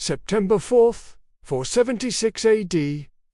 September 4th, 476 AD,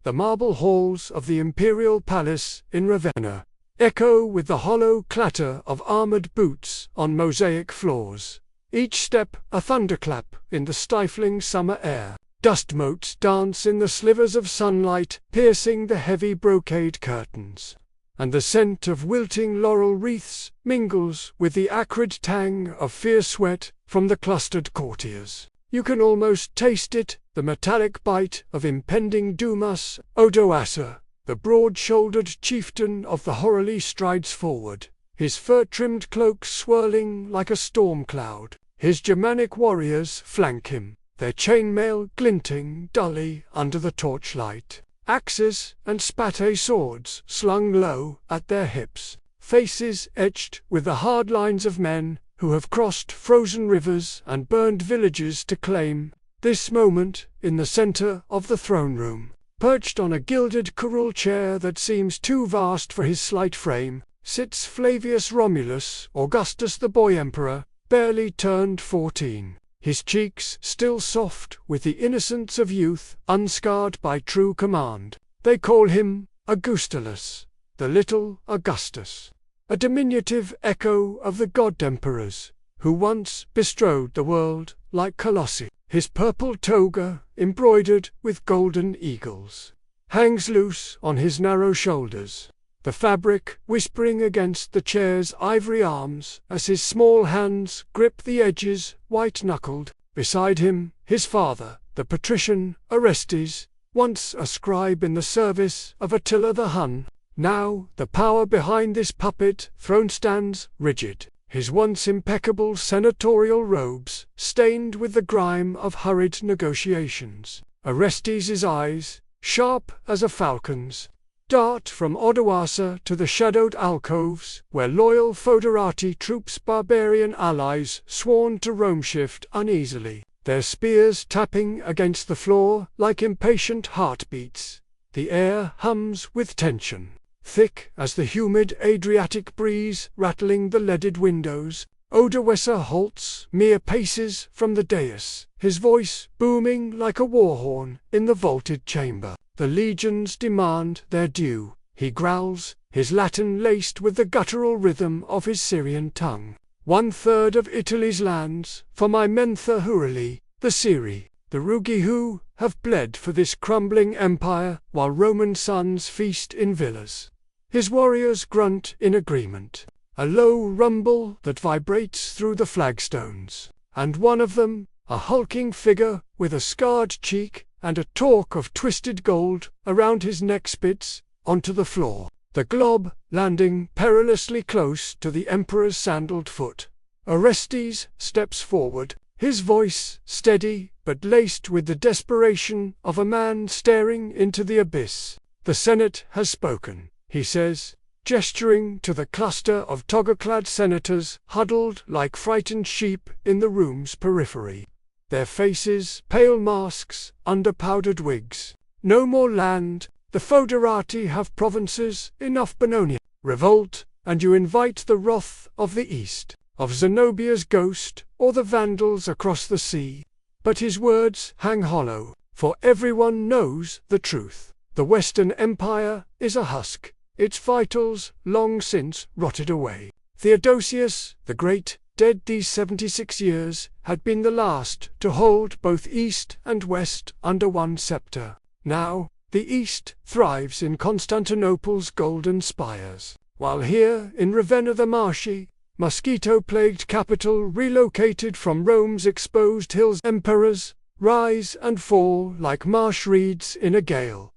the marble halls of the imperial palace in Ravenna echo with the hollow clatter of armored boots on mosaic floors. Each step a thunderclap in the stifling summer air. Dust motes dance in the slivers of sunlight piercing the heavy brocade curtains, and the scent of wilting laurel wreaths mingles with the acrid tang of fierce sweat from the clustered courtiers. You can almost taste it, the metallic bite of impending doom. Odoacer, the broad-shouldered chieftain of the Horally, strides forward, his fur-trimmed cloak swirling like a storm cloud. His Germanic warriors flank him, their chainmail glinting dully under the torchlight. Axes and spathe swords slung low at their hips, faces etched with the hard lines of men who have crossed frozen rivers and burned villages to claim this moment. In the center of the throne room, perched on a gilded curule chair that seems too vast for his slight frame, sits Flavius Romulus Augustus, the boy emperor, barely turned 14. His cheeks still soft with the innocence of youth, unscarred by true command. They call him Augustulus, the little Augustus, a diminutive echo of the god-emperors, who once bestrode the world like colossi. His purple toga, embroidered with golden eagles, hangs loose on his narrow shoulders, the fabric whispering against the chair's ivory arms as his small hands grip the edges, white-knuckled. Beside him, his father, the patrician Orestes, once a scribe in the service of Attila the Hun. Now, the power behind this puppet throne stands rigid, his once impeccable senatorial robes stained with the grime of hurried negotiations. Orestes' eyes, sharp as a falcon's, dart from Odoacer to the shadowed alcoves where loyal foederati troops, barbarian allies sworn to Rome, shift uneasily, their spears tapping against the floor like impatient heartbeats. The air hums with tension, thick as the humid Adriatic breeze rattling the leaded windows. Odoacer halts mere paces from the dais, his voice booming like a war horn in the vaulted chamber. The legions demand their due, he growls, his Latin laced with the guttural rhythm of his Syrian tongue. 1/3 of Italy's lands, for my Mentha Huruli, the Syri, the Rugi who have bled for this crumbling empire while Roman sons feast in villas. His warriors grunt in agreement, a low rumble that vibrates through the flagstones, and one of them, a hulking figure with a scarred cheek and a torque of twisted gold around his neck, spits onto the floor, the glob landing perilously close to the emperor's sandaled foot. Orestes steps forward, his voice steady but laced with the desperation of a man staring into the abyss. The Senate has spoken, he says, gesturing to the cluster of toga-clad senators huddled like frightened sheep in the room's periphery, their faces pale masks under powdered wigs. No more land, the foederati have provinces enough. Bononia. Revolt, and you invite the wrath of the East, of Zenobia's ghost, or the Vandals across the sea. But his words hang hollow, for everyone knows the truth. The Western Empire is a husk, its vitals long since rotted away. Theodosius the Great, dead these 76 years, had been the last to hold both East and West under one scepter. Now, the East thrives in Constantinople's golden spires, while here in Ravenna the marshy, mosquito-plagued capital relocated from Rome's exposed hills, emperors rise and fall like marsh reeds in a gale.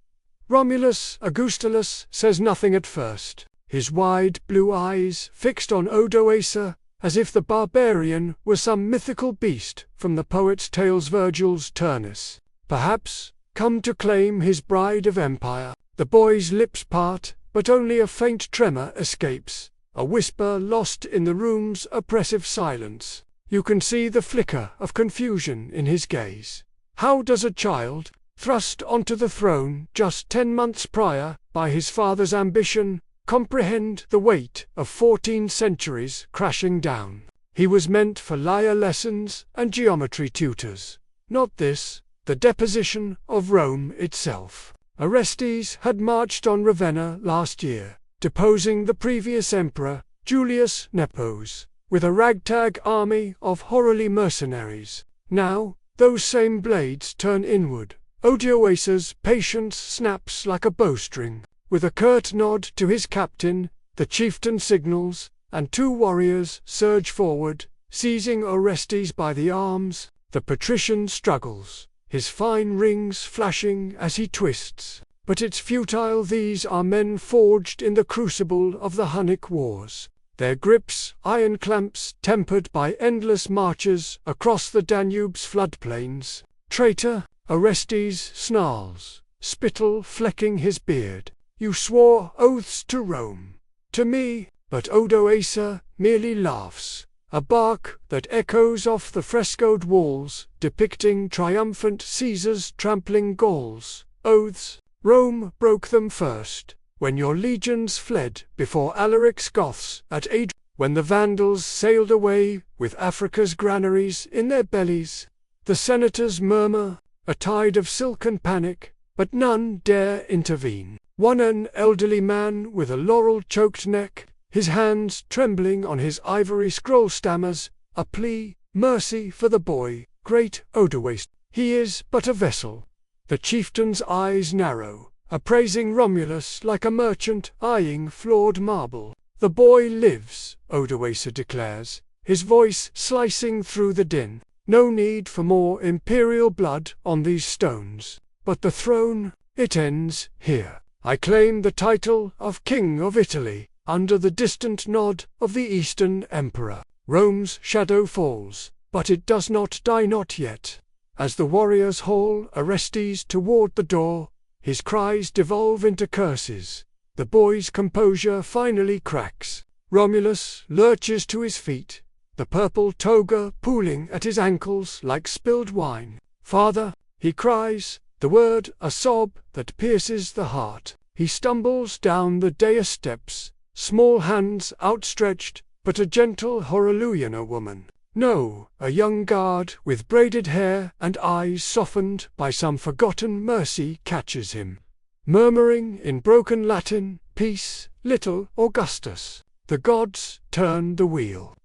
Romulus Augustulus says nothing at first, his wide blue eyes fixed on Odoacer, as if the barbarian were some mythical beast from the poet's tales, Virgil's Turnus, perhaps come to claim his bride of empire. The boy's lips part, but only a faint tremor escapes, a whisper lost in the room's oppressive silence. You can see the flicker of confusion in his gaze. How does a child, thrust onto the throne just 10 months prior by his father's ambition, comprehend the weight of 14 centuries crashing down? He was meant for lyre lessons and geometry tutors. Not this, the deposition of Rome itself. Orestes had marched on Ravenna last year, deposing the previous emperor, Julius Nepos, with a ragtag army of hourly mercenaries. Now, those same blades turn inward. Odoacer's patience snaps like a bowstring. With a curt nod to his captain, the chieftain signals, and two warriors surge forward, seizing Orestes by the arms. The patrician struggles, his fine rings flashing as he twists. But it's futile. These are men forged in the crucible of the Hunnic wars. Their grips, iron clamps tempered by endless marches across the Danube's floodplains. Traitor, Orestes snarls, spittle flecking his beard. You swore oaths to Rome. To me, but Odoacer merely laughs. A bark that echoes off the frescoed walls, depicting triumphant Caesars trampling Gauls. Oaths, Rome broke them first, when your legions fled before Alaric's Goths at Adrian, when the Vandals sailed away with Africa's granaries in their bellies. The senators murmur, a tide of silken panic, but none dare intervene. One an elderly man with a laurel-choked neck, his hands trembling on his ivory scroll, stammers a plea, mercy for the boy, great Odoacer. He is but a vessel. The chieftain's eyes narrow, appraising Romulus like a merchant eyeing flawed marble. The boy lives, Odoacer declares, his voice slicing through the din. No need for more imperial blood on these stones. But the throne, it ends here. I claim the title of King of Italy, under the distant nod of the Eastern Emperor. Rome's shadow falls, but it does not die, not yet. As the warriors haul Orestes toward the door, his cries devolve into curses. The boy's composure finally cracks. Romulus lurches to his feet, the purple toga pooling at his ankles like spilled wine. Father, he cries, the word a sob that pierces the heart. He stumbles down the dais steps, small hands outstretched, but a gentle Horologian woman. No, a young guard with braided hair and eyes softened by some forgotten mercy catches him. Murmuring in broken Latin, peace, little Augustus. The gods turn the wheel.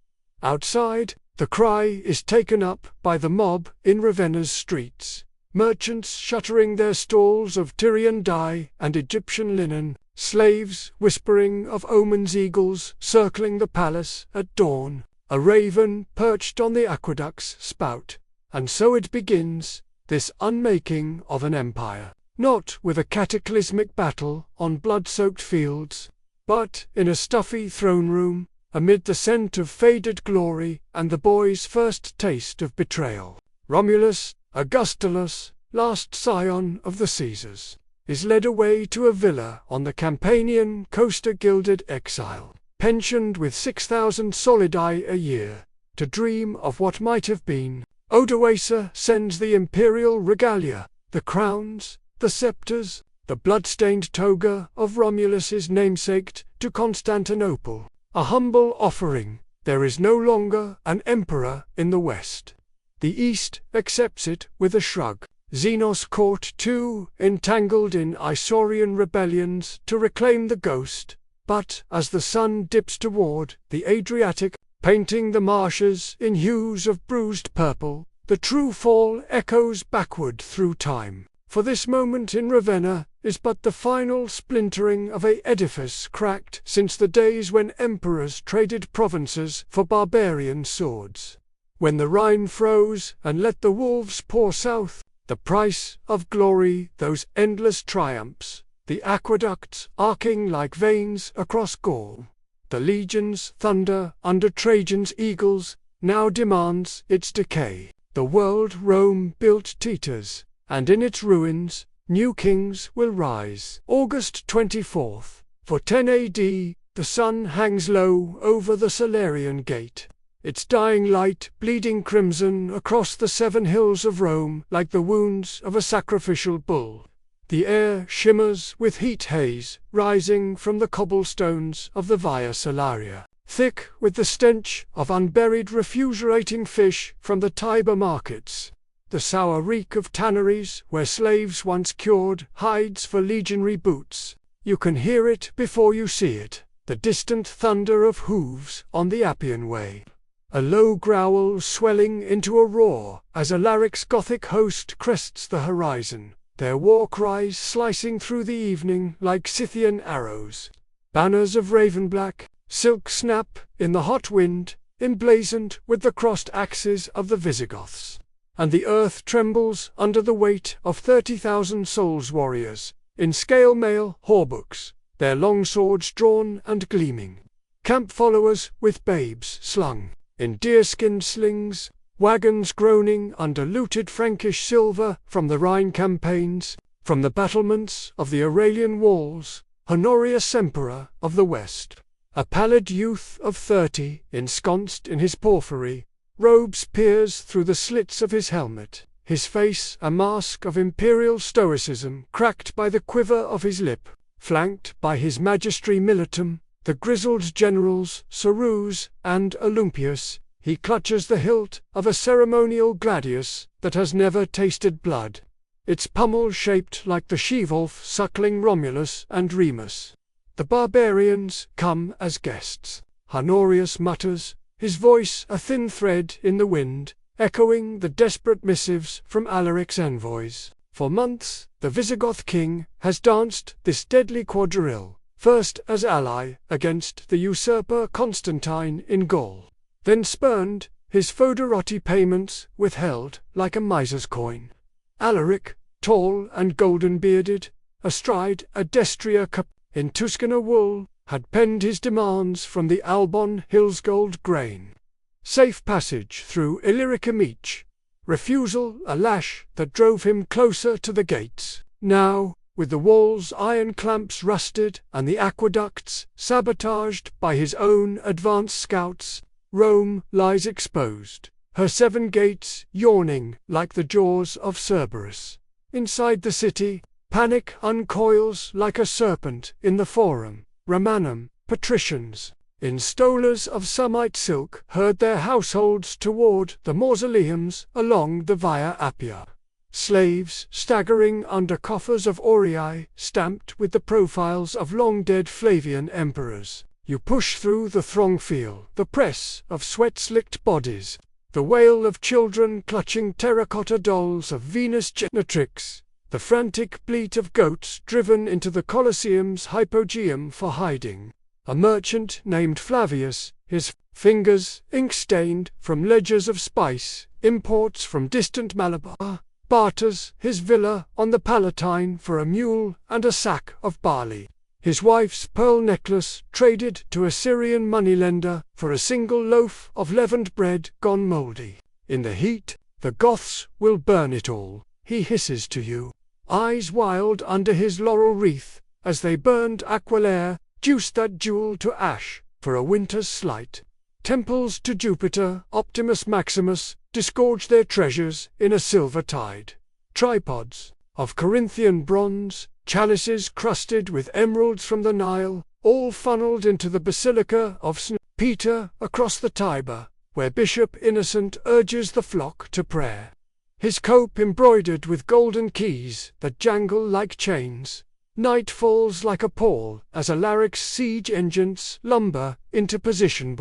Outside, the cry is taken up by the mob in Ravenna's streets. Merchants shuttering their stalls of Tyrian dye and Egyptian linen, slaves whispering of omens, eagles circling the palace at dawn, a raven perched on the aqueduct's spout. And so it begins, this unmaking of an empire, not with a cataclysmic battle on blood-soaked fields, but in a stuffy throne room, amid the scent of faded glory and the boy's first taste of betrayal. Romulus Augustulus, last scion of the Caesars, is led away to a villa on the Campanian coast, a gilded exile, pensioned with 6,000 solidi a year, to dream of what might have been. Odoacer sends the imperial regalia, the crowns, the scepters, the blood-stained toga of Romulus's namesake, to Constantinople. A humble offering. There is no longer an emperor in the West. The East accepts it with a shrug. Xenos caught too entangled in Isaurian rebellions to reclaim the ghost, but as the sun dips toward the Adriatic, painting the marshes in hues of bruised purple, the true fall echoes backward through time. For this moment in Ravenna is but the final splintering of an edifice cracked since the days when emperors traded provinces for barbarian swords. When the Rhine froze and let the wolves pour south, the price of glory, those endless triumphs, the aqueducts arcing like veins across Gaul, the legions thunder under Trajan's eagles, now demands its decay. The world Rome built teeters, and in its ruins, new kings will rise. August 24th, for 10 AD, the sun hangs low over the Salarian gate, its dying light bleeding crimson across the 7 hills of Rome like the wounds of a sacrificial bull. The air shimmers with heat haze rising from the cobblestones of the Via Salaria, thick with the stench of unburied refrigerating fish from the Tiber markets. the sour reek of tanneries where slaves once cured hides for legionary boots. You can hear it before you see it, the distant thunder of hooves on the Appian Way. A low growl swelling into a roar as Alaric's Gothic host crests the horizon, their war cries slicing through the evening like Scythian arrows. Banners of ravenblack, silk snap in the hot wind, emblazoned with the crossed axes of the Visigoths. And the earth trembles under the weight of 30,000 souls warriors, in scale mail hauberks, their long swords drawn and gleaming. Camp followers with babes slung in deerskin slings, wagons groaning under looted Frankish silver from the Rhine campaigns, from the battlements of the Aurelian walls, Honorius Emperor of the West. A pallid youth of 30, ensconced in his porphyry, robes peers through the slits of his helmet, his face a mask of imperial stoicism cracked by the quiver of his lip, flanked by his magistri militum, the grizzled generals Sarus and Olympius. He clutches the hilt of a ceremonial gladius that has never tasted blood, its pummel shaped like the she-wolf suckling Romulus and Remus. The barbarians come as guests. Honorius mutters, his voice a thin thread in the wind, echoing the desperate missives from Alaric's envoys. For months, the Visigoth king has danced this deadly quadrille, first as ally against the usurper Constantine in Gaul, then spurned, his foederati payments withheld like a miser's coin. Alaric, tall and golden-bearded, astride a destrier cup in Tuscana wool, had penned his demands from the Albon Hills gold grain. Safe passage through Illyricum each, refusal a lash that drove him closer to the gates. Now, with the walls' iron clamps rusted and the aqueducts sabotaged by his own advance scouts, Rome lies exposed, her 7 gates yawning like the jaws of Cerberus. Inside the city, panic uncoils like a serpent in the Forum. Romanum, patricians, in stolas of Samite silk, herd their households toward the mausoleums along the Via Appia. Slaves staggering under coffers of aureae stamped with the profiles of long-dead Flavian emperors. You push through the throng, feel the press of sweat-slicked bodies, the wail of children clutching terracotta dolls of Venus Genetrix, the frantic bleat of goats driven into the Colosseum's hypogeum for hiding. A merchant named Flavius, his fingers ink-stained from ledgers of spice, imports from distant Malabar, barters his villa on the Palatine for a mule and a sack of barley. His wife's pearl necklace traded to a Syrian moneylender for a single loaf of leavened bread gone mouldy. In the heat, the Goths will burn it all, he hisses to you, eyes wild under his laurel wreath, as they burned Aquileia, juiced that jewel to ash for a winter's slight. Temples to Jupiter, Optimus Maximus, disgorge their treasures in a silver tide. Tripods of Corinthian bronze, chalices crusted with emeralds from the Nile, all funneled into the Basilica of St. Peter across the Tiber, where Bishop Innocent urges the flock to prayer. His cope embroidered with golden keys that jangle like chains. Night falls like a pall as Alaric's siege engines lumber into position,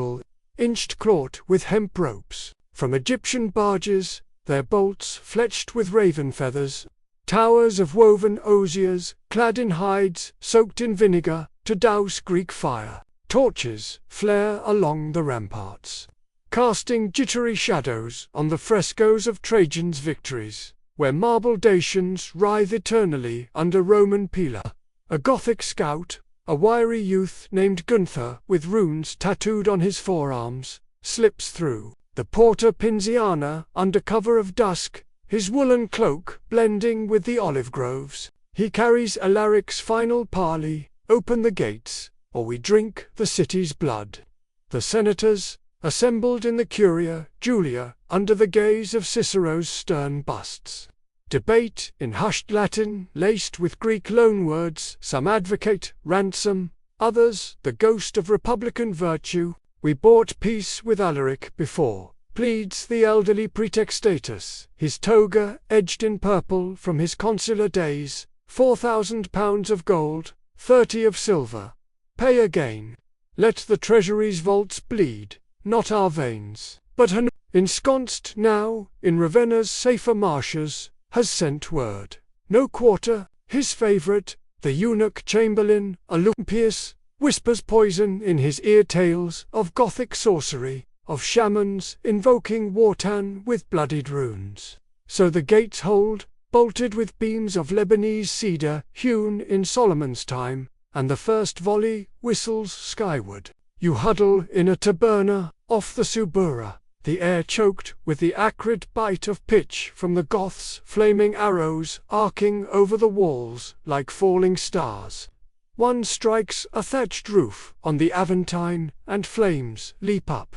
inched caught with hemp ropes. From Egyptian barges, their bolts fletched with raven feathers, towers of woven osiers, clad in hides soaked in vinegar, to douse Greek fire. Torches flare along the ramparts, casting jittery shadows on the frescoes of Trajan's victories, where marble Dacians writhe eternally under Roman pillar. A Gothic scout, a wiry youth named Gunther with runes tattooed on his forearms, slips through the Porta Pinziana under cover of dusk, his woolen cloak blending with the olive groves. He carries Alaric's final parley, open the gates, or we drink the city's blood. The senators, assembled in the Curia Julia under the gaze of Cicero's stern busts, debate in hushed Latin laced with Greek loanwords. Some advocate ransom, others the ghost of republican virtue. We bought peace with Alaric before, pleads the elderly Praetextatus, his toga edged in purple from his consular days, 4,000 pounds of gold, 30 of silver. Pay again. Let the treasury's vaults bleed, not our veins, but her, ensconced now in Ravenna's safer marshes, has sent word. No quarter, his favourite, the eunuch chamberlain, Olympius, whispers poison in his ear tales of Gothic sorcery, of shamans invoking Wotan with bloodied runes. So the gates hold, bolted with beams of Lebanese cedar hewn in Solomon's time, and the first volley whistles skyward. You huddle in a taberna off the Subura, the air choked with the acrid bite of pitch from the Goths' flaming arrows arcing over the walls like falling stars. One strikes a thatched roof on the Aventine, and flames leap up,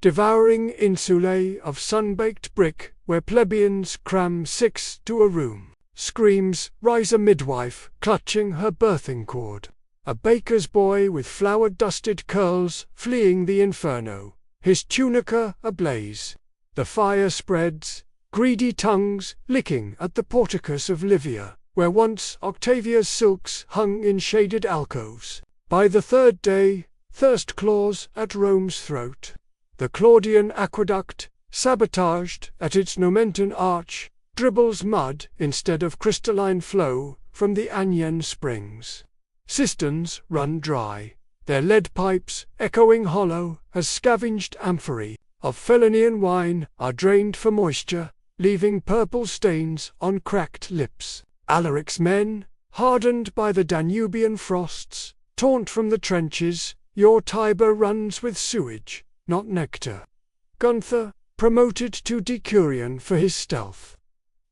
devouring insulae of sun-baked brick where plebeians cram 6 to a room. Screams rise a midwife clutching her birthing cord, a baker's boy with flour-dusted curls fleeing the inferno, his tunica ablaze. The fire spreads, greedy tongues licking at the porticus of Livia, where once Octavia's silks hung in shaded alcoves. By the third day, thirst claws at Rome's throat. The Claudian aqueduct, sabotaged at its Nomentan arch, dribbles mud instead of crystalline flow from the Anian springs. Cisterns run dry, their lead pipes echoing hollow as scavenged amphorae of Felonian wine are drained for moisture, leaving purple stains on cracked lips. Alaric's men, hardened by the Danubian frosts, taunt from the trenches. Your Tiber runs with sewage, not nectar. Gunther, promoted to decurion for his stealth,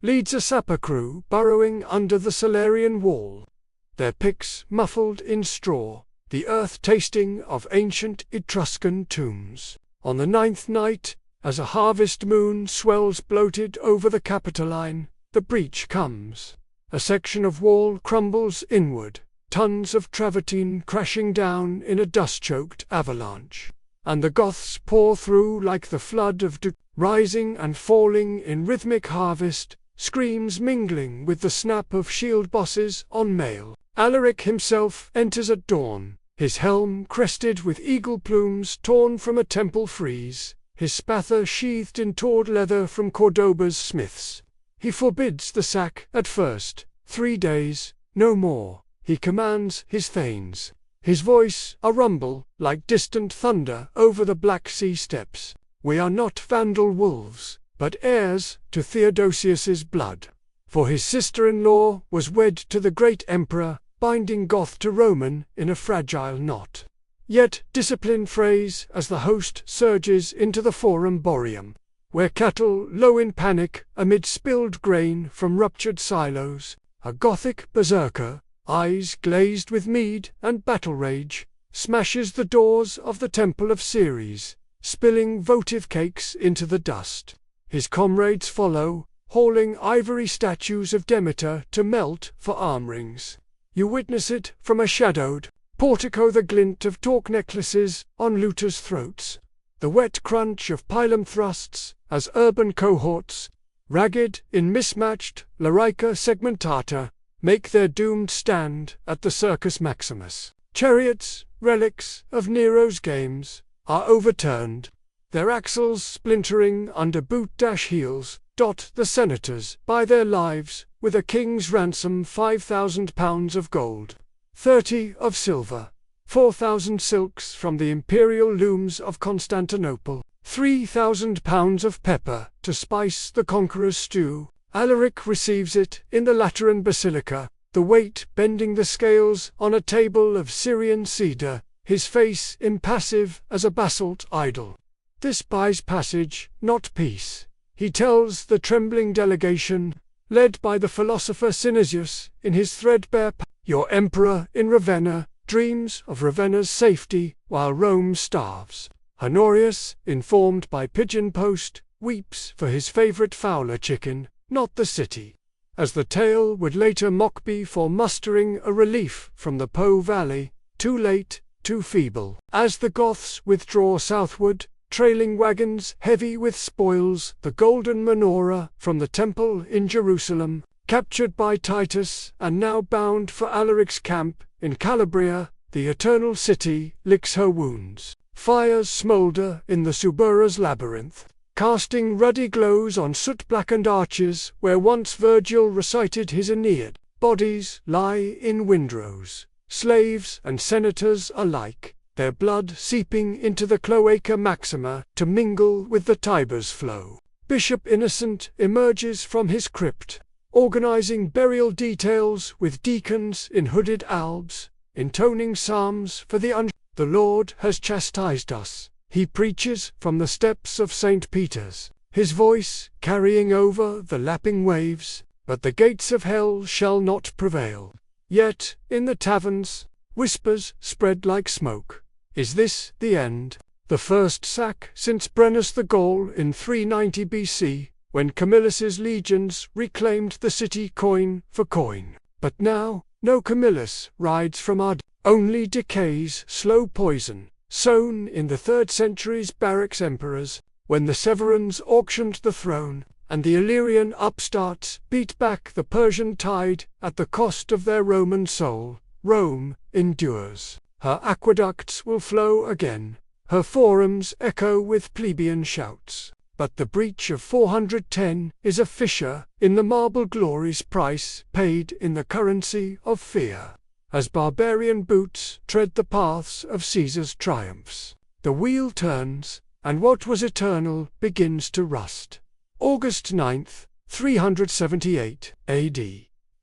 leads a sapper crew burrowing under the Salarian wall, their picks muffled in straw, the earth tasting of ancient Etruscan tombs. On the 9th night, as a harvest moon swells bloated over the Capitoline, the breach comes. A section of wall crumbles inward, tons of travertine crashing down in a dust-choked avalanche, and the Goths pour through like the flood of rising and falling in rhythmic harvest, screams mingling with the snap of shield bosses on mail. Alaric himself enters at dawn, his helm crested with eagle plumes torn from a temple frieze, his spather sheathed in tawed leather from Cordoba's smiths. He forbids the sack at first, 3 days, no more. He commands his thanes, his voice a rumble like distant thunder over the Black Sea steppes. We are not Vandal wolves, but heirs to Theodosius's blood. For his sister-in-law was wed to the great emperor, binding Goth to Roman in a fragile knot. Yet discipline frays as the host surges into the Forum Boreum, where cattle low in panic amid spilled grain from ruptured silos. A Gothic berserker, eyes glazed with mead and battle rage, smashes the doors of the Temple of Ceres, spilling votive cakes into the dust. His comrades follow, hauling ivory statues of Demeter to melt for arm rings. You witness it from a shadowed portico, the glint of torque necklaces on looters' throats, the wet crunch of pilum thrusts as urban cohorts, ragged in mismatched larica segmentata, make their doomed stand at the Circus Maximus. Chariots, relics of Nero's games, are overturned, their axles splintering under boot-heels, dot the senators by their lives with a king's ransom 5,000 pounds of gold, 30 of silver, 4,000 silks from the imperial looms of Constantinople, 3,000 pounds of pepper to spice the conqueror's stew. Alaric receives it in the Lateran Basilica, the weight bending the scales on a table of Syrian cedar, his face impassive as a basalt idol. This buys passage, not peace. He tells the trembling delegation, led by the philosopher Synesius in his threadbare your emperor in Ravenna dreams of Ravenna's safety while Rome starves. Honorius, informed by pigeon post, weeps for his favourite fowler chicken, not the city. As the tale would later mock be for mustering a relief from the Po Valley, too late, too feeble. As the Goths withdraw southward, trailing wagons heavy with spoils, the golden menorah from the temple in Jerusalem, captured by Titus and now bound for Alaric's camp in Calabria, the eternal city licks her wounds. Fires smoulder in the Subura's labyrinth, casting ruddy glows on soot-blackened arches where once Virgil recited his Aeneid. Bodies lie in windrows, slaves and senators alike, their blood seeping into the Cloaca Maxima to mingle with the Tiber's flow. Bishop Innocent emerges from his crypt, organizing burial details with deacons in hooded albs, intoning psalms for the The Lord has chastised us, he preaches from the steps of St. Peter's, his voice carrying over the lapping waves, but the gates of hell shall not prevail. Yet, in the taverns, whispers spread like smoke. Is this the end? The first sack since Brennus the Gaul in 390 BC, when Camillus's legions reclaimed the city coin for coin. But now, no Camillus rides from our only decay's slow poison, sown in the 3rd century's Barracks emperors, when the Severans auctioned the throne, and the Illyrian upstarts beat back the Persian tide at the cost of their Roman soul. Rome endures. Her aqueducts will flow again, her forums echo with plebeian shouts. But the breach of 410 is a fissure in the marble glory's price paid in the currency of fear. As barbarian boots tread the paths of Caesar's triumphs, the wheel turns, and what was eternal begins to rust. August 9th, 378 AD.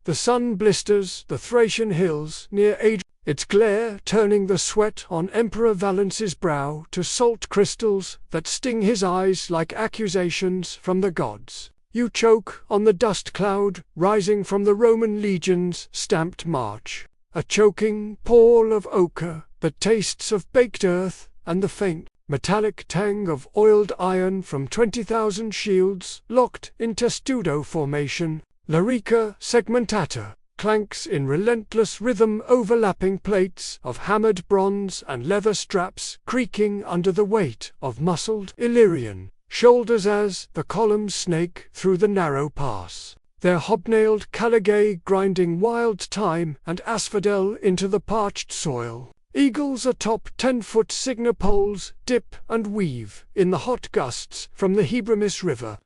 The sun blisters the Thracian hills near Adrian, its glare turning the sweat on Emperor Valence's brow to salt crystals that sting his eyes like accusations from the gods. You choke on the dust cloud rising from the Roman legion's stamped march, a choking pall of ochre that tastes of baked earth and the faint, metallic tang of oiled iron from 20,000 shields locked in testudo formation. Larica segmentata clanks in relentless rhythm, overlapping plates of hammered bronze and leather straps creaking under the weight of muscled Illyrian shoulders as the columns snake through the narrow pass, their hobnailed caligae grinding wild thyme and asphodel into the parched soil. Eagles atop 10-foot signa poles dip and weave in the hot gusts from the Hebramis River,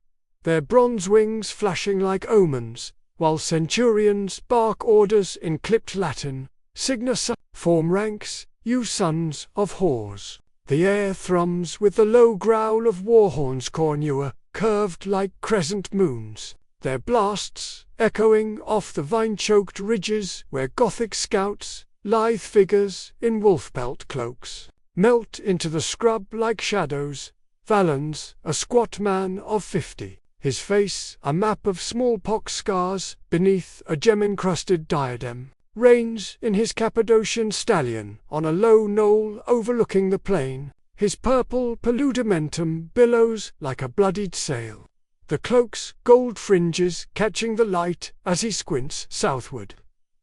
their bronze wings flashing like omens, while centurions bark orders in clipped Latin. Signa form ranks, you sons of whores. The air thrums with the low growl of warhorns cornua, curved like crescent moons, their blasts echoing off the vine-choked ridges where Gothic scouts, lithe figures in wolf-pelt cloaks, melt into the scrub like shadows. Valens, a squat man of 50, his face a map of smallpox scars beneath a gem-encrusted diadem, reigns in his Cappadocian stallion on a low knoll overlooking the plain. His purple paludamentum billows like a bloodied sail, the cloak's gold fringes catching the light as he squints southward,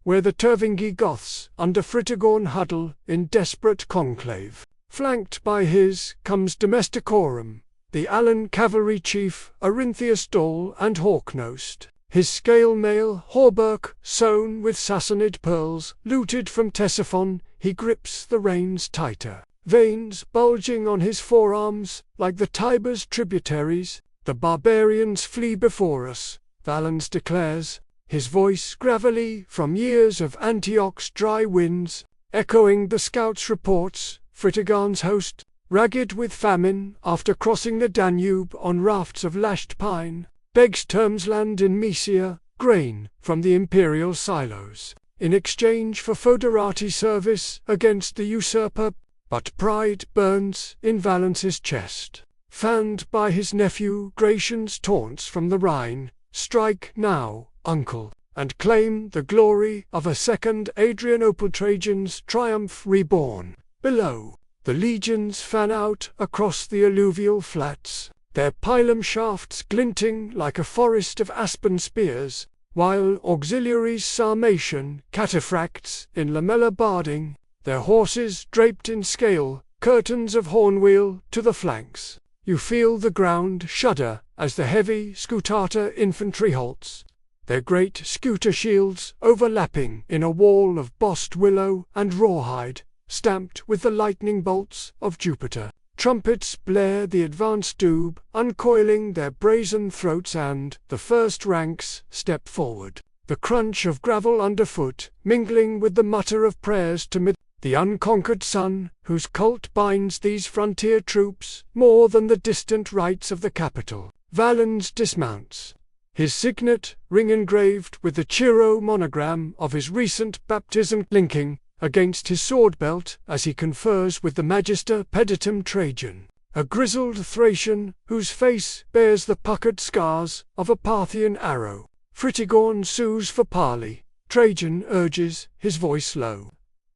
where the Tervingi Goths under Fritigorn huddle in desperate conclave. Flanked by his comes Domesticorum, the Alan cavalry chief, Arinthius Dol and Hawknosed, his scale mail hauberk sewn with Sassanid pearls, looted from Ctesiphon. He grips the reins tighter, veins bulging on his forearms like the Tiber's tributaries. The barbarians flee before us, Valens declares, his voice gravelly from years of Antioch's dry winds, echoing the scouts' reports. Fritigern's host, ragged with famine after crossing the Danube on rafts of lashed pine, begs terms land in Mysia, grain from the imperial silos, in exchange for foederati service against the usurper. But pride burns in Valence's chest, fanned by his nephew Gratian's taunts from the Rhine. Strike now, uncle, and claim the glory of a second Adrianople Trajan's triumph reborn. Below, the legions fan out across the alluvial flats, their pilum shafts glinting like a forest of aspen spears, while auxiliaries Sarmatian cataphracts in lamella barding, their horses draped in scale, curtains of hornwheel to the flanks. You feel the ground shudder as the heavy scutata infantry halts, their great scooter shields overlapping in a wall of bossed willow and rawhide, stamped with the lightning bolts of Jupiter. Trumpets blare the advance doob, uncoiling their brazen throats, and the first ranks step forward. The crunch of gravel underfoot, mingling with the mutter of prayers to the unconquered sun, whose cult binds these frontier troops more than the distant rites of the capital. Valens dismounts, his signet ring engraved with the Chiro monogram of his recent baptism clinking against his sword belt as he confers with the Magister Peditum Trajan, a grizzled Thracian whose face bears the puckered scars of a Parthian arrow. Fritigorn sues for parley. Trajan urges, his voice low,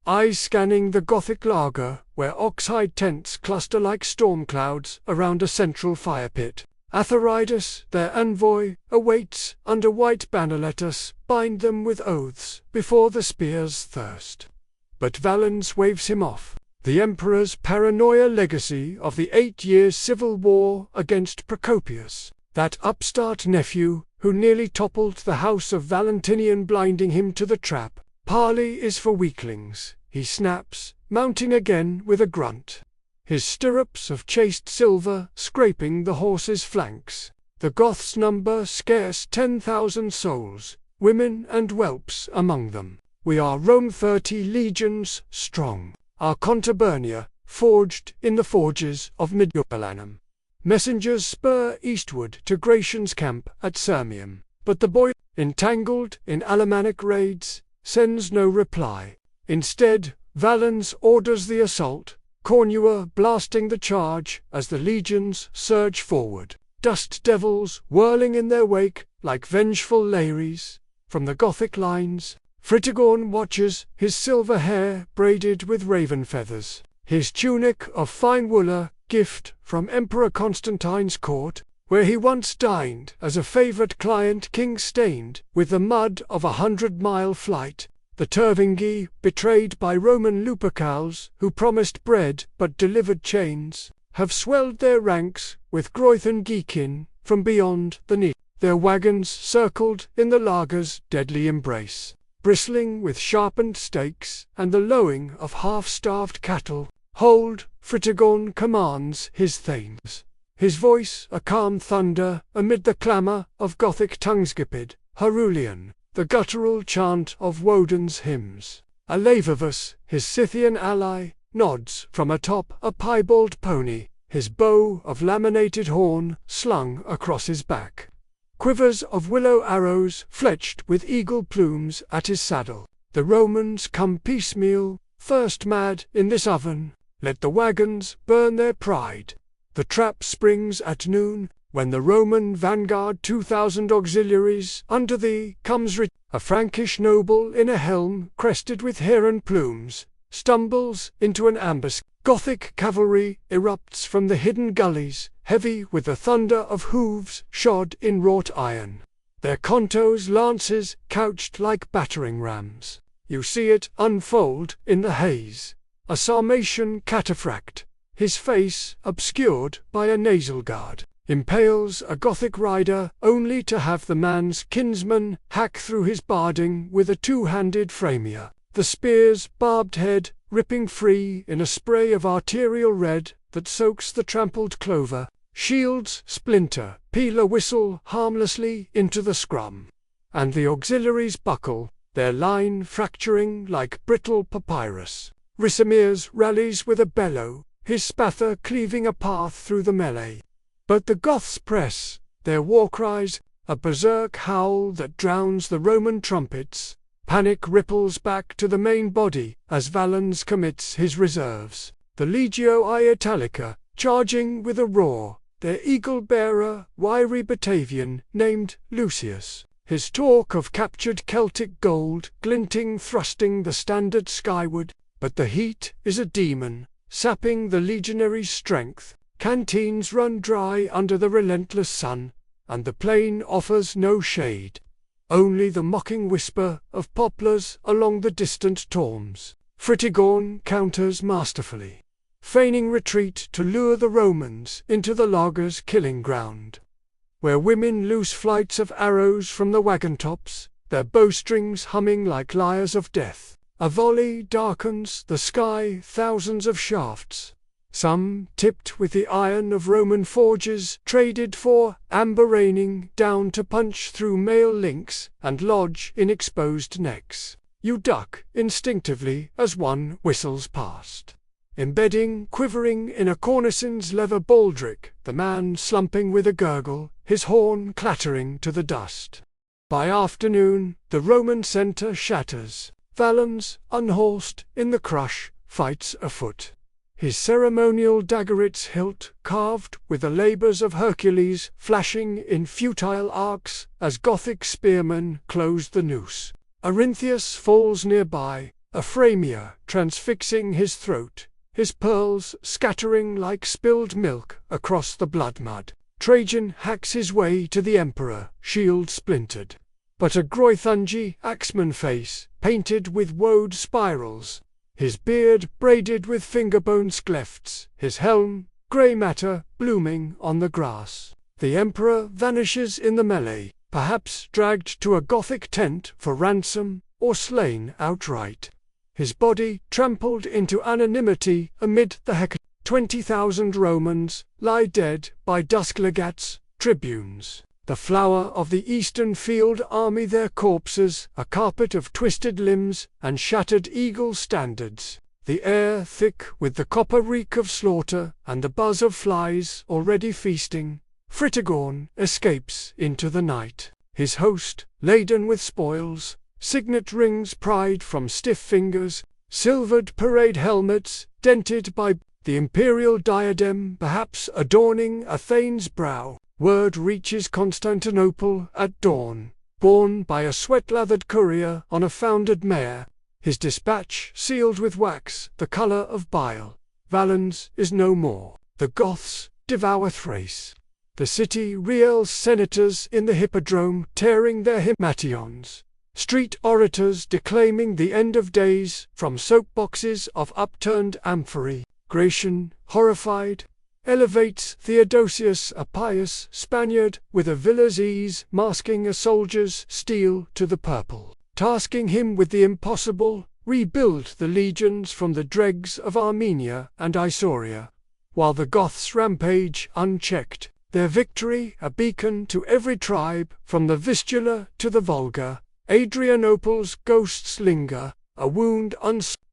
eyes scanning the Gothic lager where oxhide tents cluster like storm clouds around a central fire pit. Atheridus, their envoy, awaits under white banner. Let us bind them with oaths before the spear's thirst. But Valens waves him off. The emperor's paranoia legacy of the 8 years civil war against Procopius, that upstart nephew who nearly toppled the house of Valentinian, blinding him to the trap. Parley is for weaklings, he snaps, mounting again with a grunt, his stirrups of chased silver scraping the horse's flanks. The Goths number scarce 10,000 souls, women and whelps among them. We are Rome 30 legions strong, our contubernia forged in the forges of Mediolanum. Messengers spur eastward to Gratian's camp at Sirmium, but the boy, entangled in Alemannic raids, sends no reply. Instead, Valens orders the assault, Cornua blasting the charge as the legions surge forward, dust devils whirling in their wake like vengeful Lares. From the Gothic lines, Fritigorn watches, his silver hair braided with raven feathers, his tunic of fine wooler, gift from Emperor Constantine's court, where he once dined as a favored client, king stained with the mud of 100-mile flight. The Tervingi, betrayed by Roman Lupercals, who promised bread but delivered chains, have swelled their ranks with Groithen Geekin from beyond the Nil. Their wagons circled in the lager's deadly embrace, bristling with sharpened stakes and the lowing of half-starved cattle. Hold, Fritigorn commands his thanes, his voice a calm thunder amid the clamour of Gothic tongueskipid, Harulian, the guttural chant of Woden's hymns. Alavivus, his Scythian ally, nods from atop a piebald pony, his bow of laminated horn slung across his back. Quivers of willow arrows fletched with eagle plumes at his saddle. The Romans come piecemeal, thirst mad in this oven. Let the wagons burn their pride. The trap springs at noon, when the Roman vanguard 2,000 auxiliaries under thee comes a Frankish noble in a helm crested with heron plumes, stumbles into an ambuscade. Gothic cavalry erupts from the hidden gullies, heavy with the thunder of hooves shod in wrought iron. Their contos lances couched like battering rams. You see it unfold in the haze. A Sarmatian cataphract, his face obscured by a nasal guard, impales a Gothic rider only to have the man's kinsman hack through his barding with a two-handed framea. The spear's barbed head ripping free in a spray of arterial red that soaks the trampled clover. Shields splinter, peel a whistle harmlessly into the scrum, and the auxiliaries buckle, their line fracturing like brittle papyrus. Ricimeres rallies with a bellow, his spather cleaving a path through the melee. But the Goths press, their war cries, a berserk howl that drowns the Roman trumpets. Panic ripples back to the main body as Valens commits his reserves. The Legio Italica, charging with a roar, their eagle-bearer, wiry Batavian, named Lucius, his talk of captured Celtic gold glinting thrusting the standard skyward. But the heat is a demon, sapping the legionaries' strength. Canteens run dry under the relentless sun, and the plain offers no shade. Only the mocking whisper of poplars along the distant torms. Fritigorn counters masterfully. feigning retreat to lure the Romans into the lagers' killing ground, where women loose flights of arrows from the wagon tops, their bowstrings humming like lyres of death. A volley darkens the sky, thousands of shafts, some tipped with the iron of Roman forges traded for amber raining down to punch through mail links and lodge in exposed necks. You duck instinctively as one whistles past, embedding quivering in a cornice's leather baldric, the man slumping with a gurgle, his horn clattering to the dust. By afternoon, the Roman centre shatters. Valens, unhorsed in the crush, fights afoot, his ceremonial dagger its hilt carved with the labours of Hercules flashing in futile arcs as Gothic spearmen close the noose. Arinthius falls nearby, Ephraimia transfixing his throat, his pearls scattering like spilled milk across the blood mud. Trajan hacks his way to the emperor, shield splintered. But a Groithungi axeman face, painted with woad spirals, his beard braided with fingerbone clefts, his helm, grey matter, blooming on the grass. The emperor vanishes in the melee, perhaps dragged to a Gothic tent for ransom, or slain outright. His body trampled into anonymity amid the hecatomb. 20,000 Romans lie dead by dusklegats, tribunes. The flower of the eastern field army their corpses, a carpet of twisted limbs and shattered eagle standards. The air thick with the copper reek of slaughter and the buzz of flies already feasting. Fritigorn escapes into the night, his host laden with spoils, signet rings pried from stiff fingers, silvered parade helmets dented by the imperial diadem perhaps adorning a thane's brow. Word reaches Constantinople at dawn, borne by a sweat-lathered courier on a foundered mare, his dispatch sealed with wax the colour of bile. Valens is no more. The Goths devour Thrace. The city reels senators in the hippodrome tearing their himmations. Street orators declaiming the end of days from soapboxes of upturned amphorae. Gratian, horrified, elevates Theodosius, a pious Spaniard, with a villa's ease, masking a soldier's steel to the purple, tasking him with the impossible, rebuild the legions from the dregs of Armenia and Isauria, while the Goths rampage unchecked, their victory a beacon to every tribe, from the Vistula to the Volga. Adrianople's ghosts linger, a wound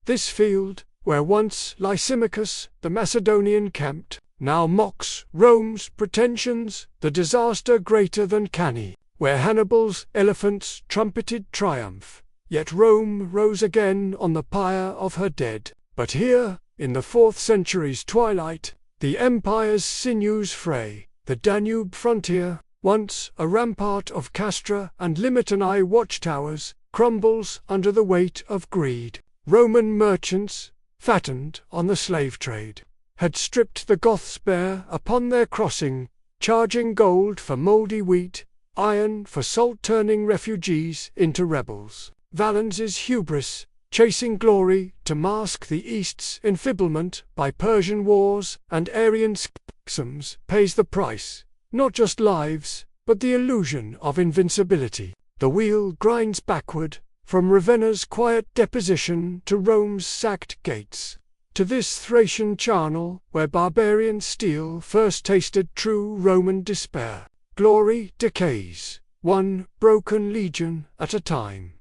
This field, where once Lysimachus, the Macedonian camped, now mocks Rome's pretensions, the disaster greater than Cannae, where Hannibal's elephants trumpeted triumph, yet Rome rose again on the pyre of her dead. But here, in the 4th century's twilight, the empire's sinews fray, the Danube frontier, once a rampart of castra and Limitanae watchtowers, crumbles under the weight of greed. Roman merchants, fattened on the slave trade, had stripped the Goths bare upon their crossing, charging gold for mouldy wheat, iron for salt-turning refugees into rebels. Valens's hubris, chasing glory to mask the East's enfeeblement by Persian wars and Arian schisms, pays the price, not just lives, but the illusion of invincibility. The wheel grinds backward, from Ravenna's quiet deposition to Rome's sacked gates, to this Thracian charnel where barbarian steel first tasted true Roman despair. Glory decays, one broken legion at a time.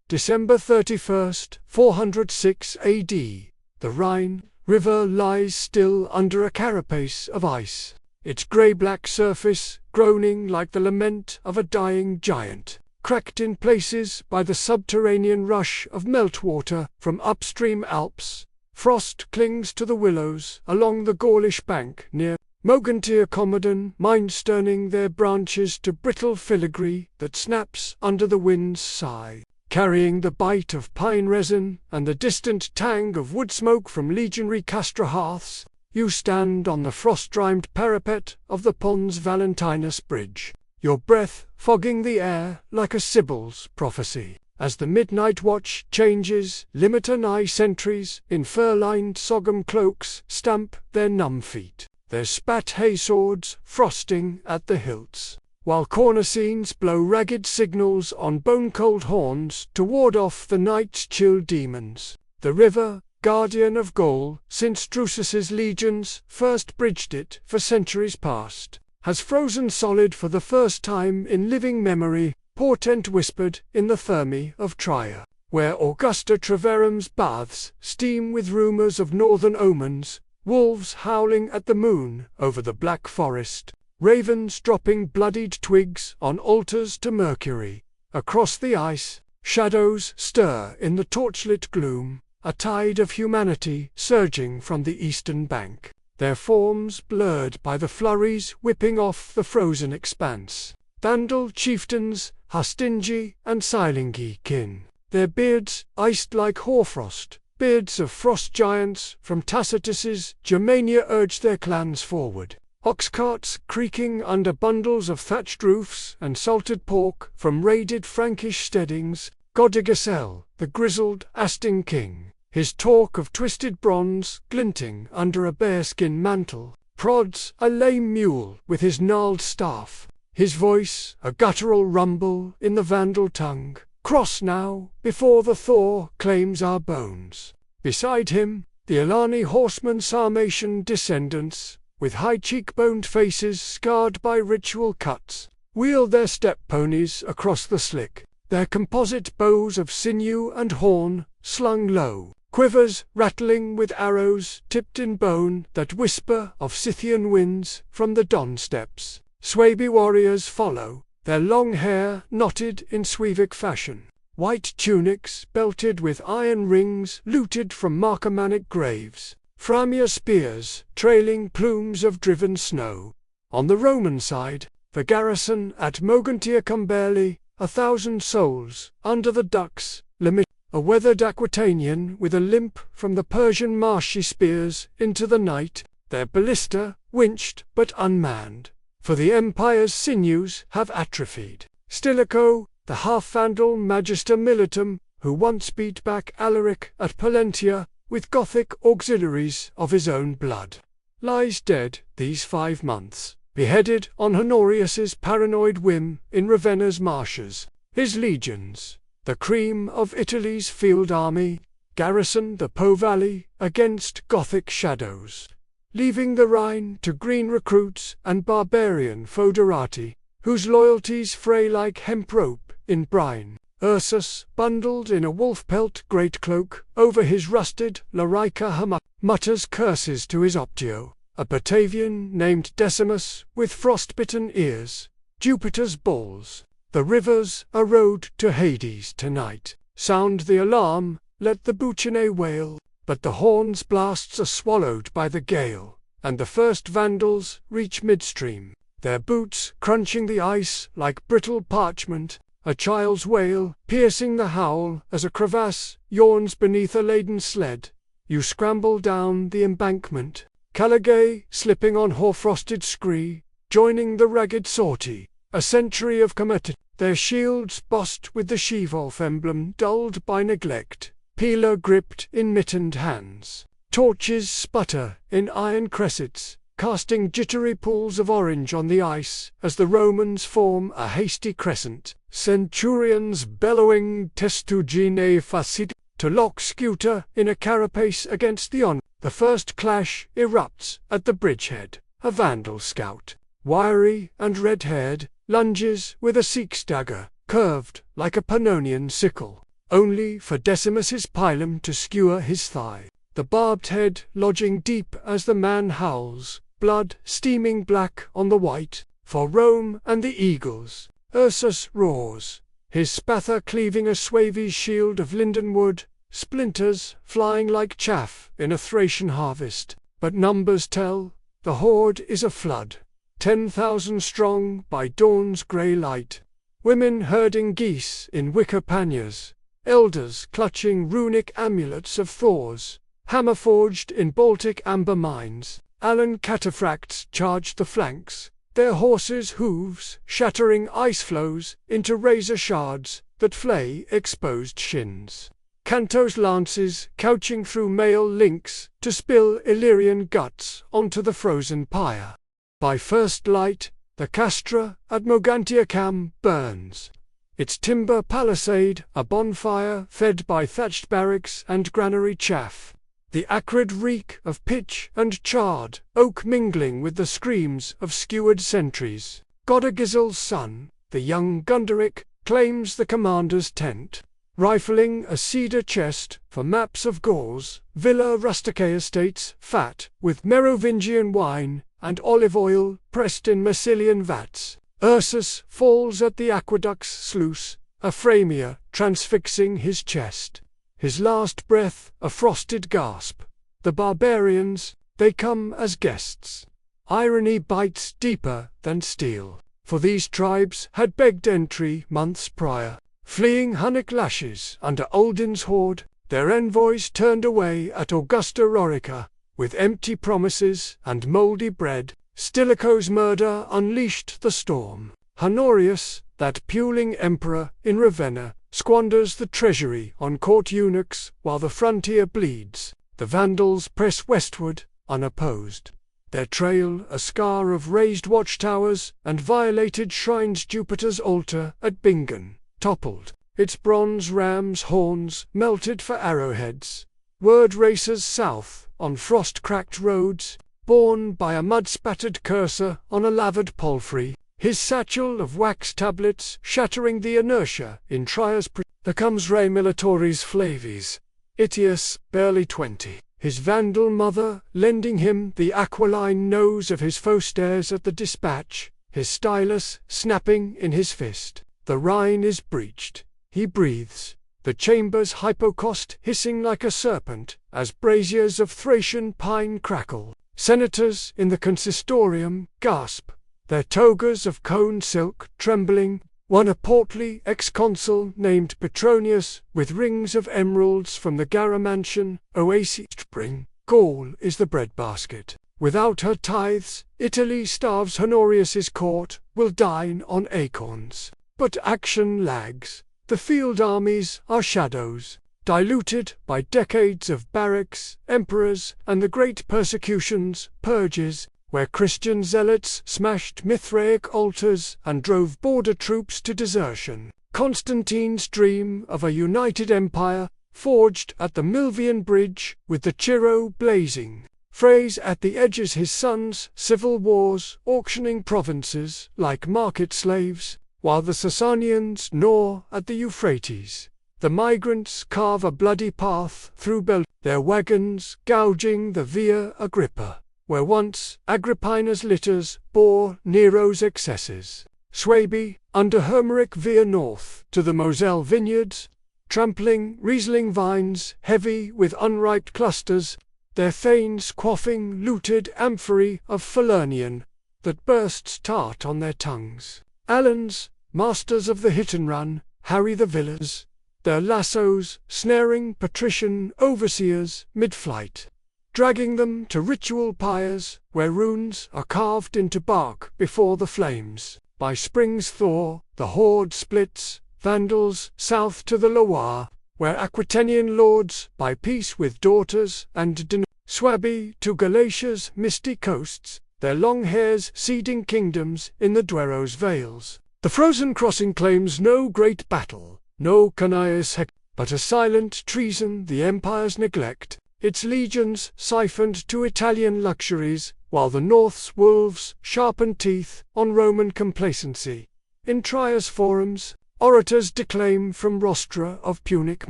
December 31st, 406 AD. The Rhine river lies still under a carapace of ice, its grey-black surface groaning like the lament of a dying giant, cracked in places by the subterranean rush of meltwater from upstream Alps. Frost clings to the willows along the Gaulish bank near Moguntia Commodus, mind-sturning their branches to brittle filigree that snaps under the wind's sigh. Carrying the bite of pine resin and the distant tang of wood smoke from legionary castra hearths, you stand on the frost-rimed parapet of the Pons Valentinus bridge, your breath fogging the air like a Sibyl's prophecy. As the midnight watch changes, limiter sentries in fur-lined sogum cloaks stamp their numb feet, their spat hay swords frosting at the hilts, while cornicines blow ragged signals on bone-cold horns to ward off the night's chill demons. The river, guardian of Gaul since Drusus's legions first bridged it for centuries past, has frozen solid for the first time in living memory, portent whispered in the Thermae of Trier, where Augusta Treverum's baths steam with rumours of northern omens, wolves howling at the moon over the black forest, ravens dropping bloodied twigs on altars to Mercury. Across the ice, shadows stir in the torchlit gloom, a tide of humanity surging from the eastern bank, their forms blurred by the flurries whipping off the frozen expanse. Vandal chieftains, Hastingi and Silingi kin, their beards iced like hoarfrost, beards of frost giants from Tacitus's Germania urge their clans forward. Ox carts creaking under bundles of thatched roofs and salted pork from raided Frankish steadings. Godoacer, the grizzled Asting king, his talk of twisted bronze glinting under a bearskin mantle, prods a lame mule with his gnarled staff, his voice a guttural rumble in the Vandal tongue. Cross now, before the Thor claims our bones. Beside him, the Alani horsemen Sarmatian descendants, with high cheekboned faces scarred by ritual cuts, wheel their step ponies across the slick, their composite bows of sinew and horn slung low, quivers rattling with arrows tipped in bone that whisper of Scythian winds from the Don steppes. Swaby warriors follow, their long hair knotted in Suevic fashion, white tunics belted with iron rings looted from Marcomannic graves, Framia spears trailing plumes of driven snow. On the Roman side, the garrison at Moguntia Cumbeli, 1,000 souls, under the ducks, limit, a weathered Aquitanian with a limp from the Persian marshy spears into the night, their ballista winched but unmanned, for the empire's sinews have atrophied. Stilicho, the half-Vandal Magister Militum, who once beat back Alaric at Pollentia with Gothic auxiliaries of his own blood, lies dead these 5 months, beheaded on Honorius's paranoid whim in Ravenna's marshes. His legions, the cream of Italy's field army, garrisoned the Po Valley against Gothic shadows, leaving the Rhine to green recruits and barbarian foederati, whose loyalties fray like hemp rope in brine. Ursus, bundled in a wolf-pelt greatcloak over his rusted larica hammock, mutters curses to his Optio, a Batavian named Decimus with frost-bitten ears. Jupiter's balls, the rivers a road to Hades tonight. Sound the alarm, let the Bucine wail, but the horn's blasts are swallowed by the gale, and the first Vandals reach midstream, their boots crunching the ice like brittle parchment, a child's wail piercing the howl as a crevasse yawns beneath a laden sled. You scramble down the embankment, Caligay slipping on hoar-frosted scree, joining the ragged sortie, a century of committed, their shields bossed with the Shevolf emblem dulled by neglect, peeler gripped in mittened hands. Torches sputter in iron cressets, casting jittery pools of orange on the ice as the Romans form a hasty crescent. Centurions bellowing testugine facit to lock Scuta in a carapace against the on. The first clash erupts at the bridgehead. A Vandal scout, wiry and red-haired, lunges with a Sikh's dagger, curved like a Pannonian sickle, only for Decimus's pilum to skewer his thigh, the barbed head lodging deep as the man howls, blood steaming black on the white. For Rome and the eagles, Ursus roars, his spather cleaving a Suevi's shield of linden wood, splinters flying like chaff in a Thracian harvest. But numbers tell, the horde is a flood, 10,000 strong by dawn's grey light, women herding geese in wicker panniers, elders clutching runic amulets of Thor's, hammer forged in Baltic amber mines. Alan cataphracts charged the flanks, their horses' hooves shattering ice floes into razor shards, that flay exposed shins. Cantos lances couching through mail links to spill Illyrian guts onto the frozen pyre. By first light, the castra at Mogontiacum burns, its timber palisade a bonfire fed by thatched barracks and granary chaff, the acrid reek of pitch and charred oak mingling with the screams of skewered sentries. Godogizel's son, the young Gunderic, claims the commander's tent, rifling a cedar chest for maps of Gauls, Villa Rusticae estates fat with Merovingian wine and olive oil pressed in Massilian vats. Ursus falls at the aqueduct's sluice, Ephraimia transfixing his chest. His last breath a frosted gasp. The barbarians, they come as guests. Irony bites deeper than steel, for these tribes had begged entry months prior. Fleeing Hunnic lashes under Olden's horde, their envoys turned away at Augusta Rorica, with empty promises and mouldy bread. Stilicho's murder unleashed the storm. Honorius, that puling emperor in Ravenna, squanders the treasury on court eunuchs while the frontier bleeds. The Vandals press westward, unopposed. Their trail a scar of razed watchtowers and violated shrines. Jupiter's altar at Bingen toppled, its bronze ram's horns melted for arrowheads. Word races south on frost-cracked roads, borne by a mud-spattered cursor on a lavered palfrey, his satchel of wax tablets shattering the inertia in Trias. There comes Re Militaris Flavis, Itius, barely 20, his Vandal mother lending him the aquiline nose of his faustus at the dispatch, his stylus snapping in his fist. The Rhine is breached. He breathes, the chamber's hypocaust hissing like a serpent as braziers of Thracian pine crackle. Senators in the consistorium gasp, their togas of cone silk trembling. One a portly ex-consul named Petronius, with rings of emeralds from the Gara mansion, Odoacer spring. Gaul is the breadbasket. Without her tithes, Italy starves. Honorius's court will dine on acorns. But action lags. The field armies are shadows, diluted by decades of barracks, emperors, and the great persecutions, purges, where Christian zealots smashed Mithraic altars and drove border troops to desertion. Constantine's dream of a united empire, forged at the Milvian bridge, with the Chiro blazing, frays at the edges his sons' civil wars, auctioning provinces like market slaves, while the Sasanians gnaw at the Euphrates. The migrants carve a bloody path through their wagons gouging the Via Agrippa, where once Agrippina's litters bore Nero's excesses. Swaby, under Hermeric veer north to the Moselle vineyards, trampling Riesling vines heavy with unripe clusters, their thanes quaffing looted amphorae of Falernian that bursts tart on their tongues. Alans, masters of the hit-and-run, harry the villas, their lassos snaring patrician overseers mid-flight, dragging them to ritual pyres where runes are carved into bark before the flames. By spring's thaw, the horde splits, Vandals south to the Loire, where Aquitanian lords buy peace with daughters and Danube. Swaby to Galatia's misty coasts, their long hairs seeding kingdoms in the Duero's vales. The frozen crossing claims no great battle, no Canius but a silent treason the empire's neglect, its legions siphoned to Italian luxuries, while the North's wolves sharpen teeth on Roman complacency. In Trias forums, orators declaim from rostra of Punic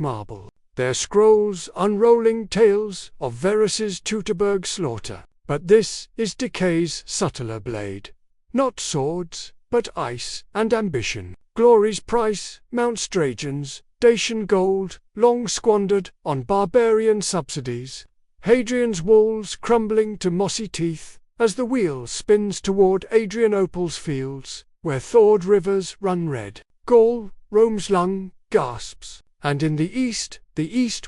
marble, their scrolls unrolling tales of Verus's Teutoburg slaughter. But this is decay's subtler blade. Not swords, but ice and ambition. Glory's price, Mount Trajan's, Dacian gold, long squandered on barbarian subsidies. Hadrian's walls crumbling to mossy teeth, as the wheel spins toward Adrianople's fields, where thawed rivers run red. Gaul, Rome's lung, gasps, and in the east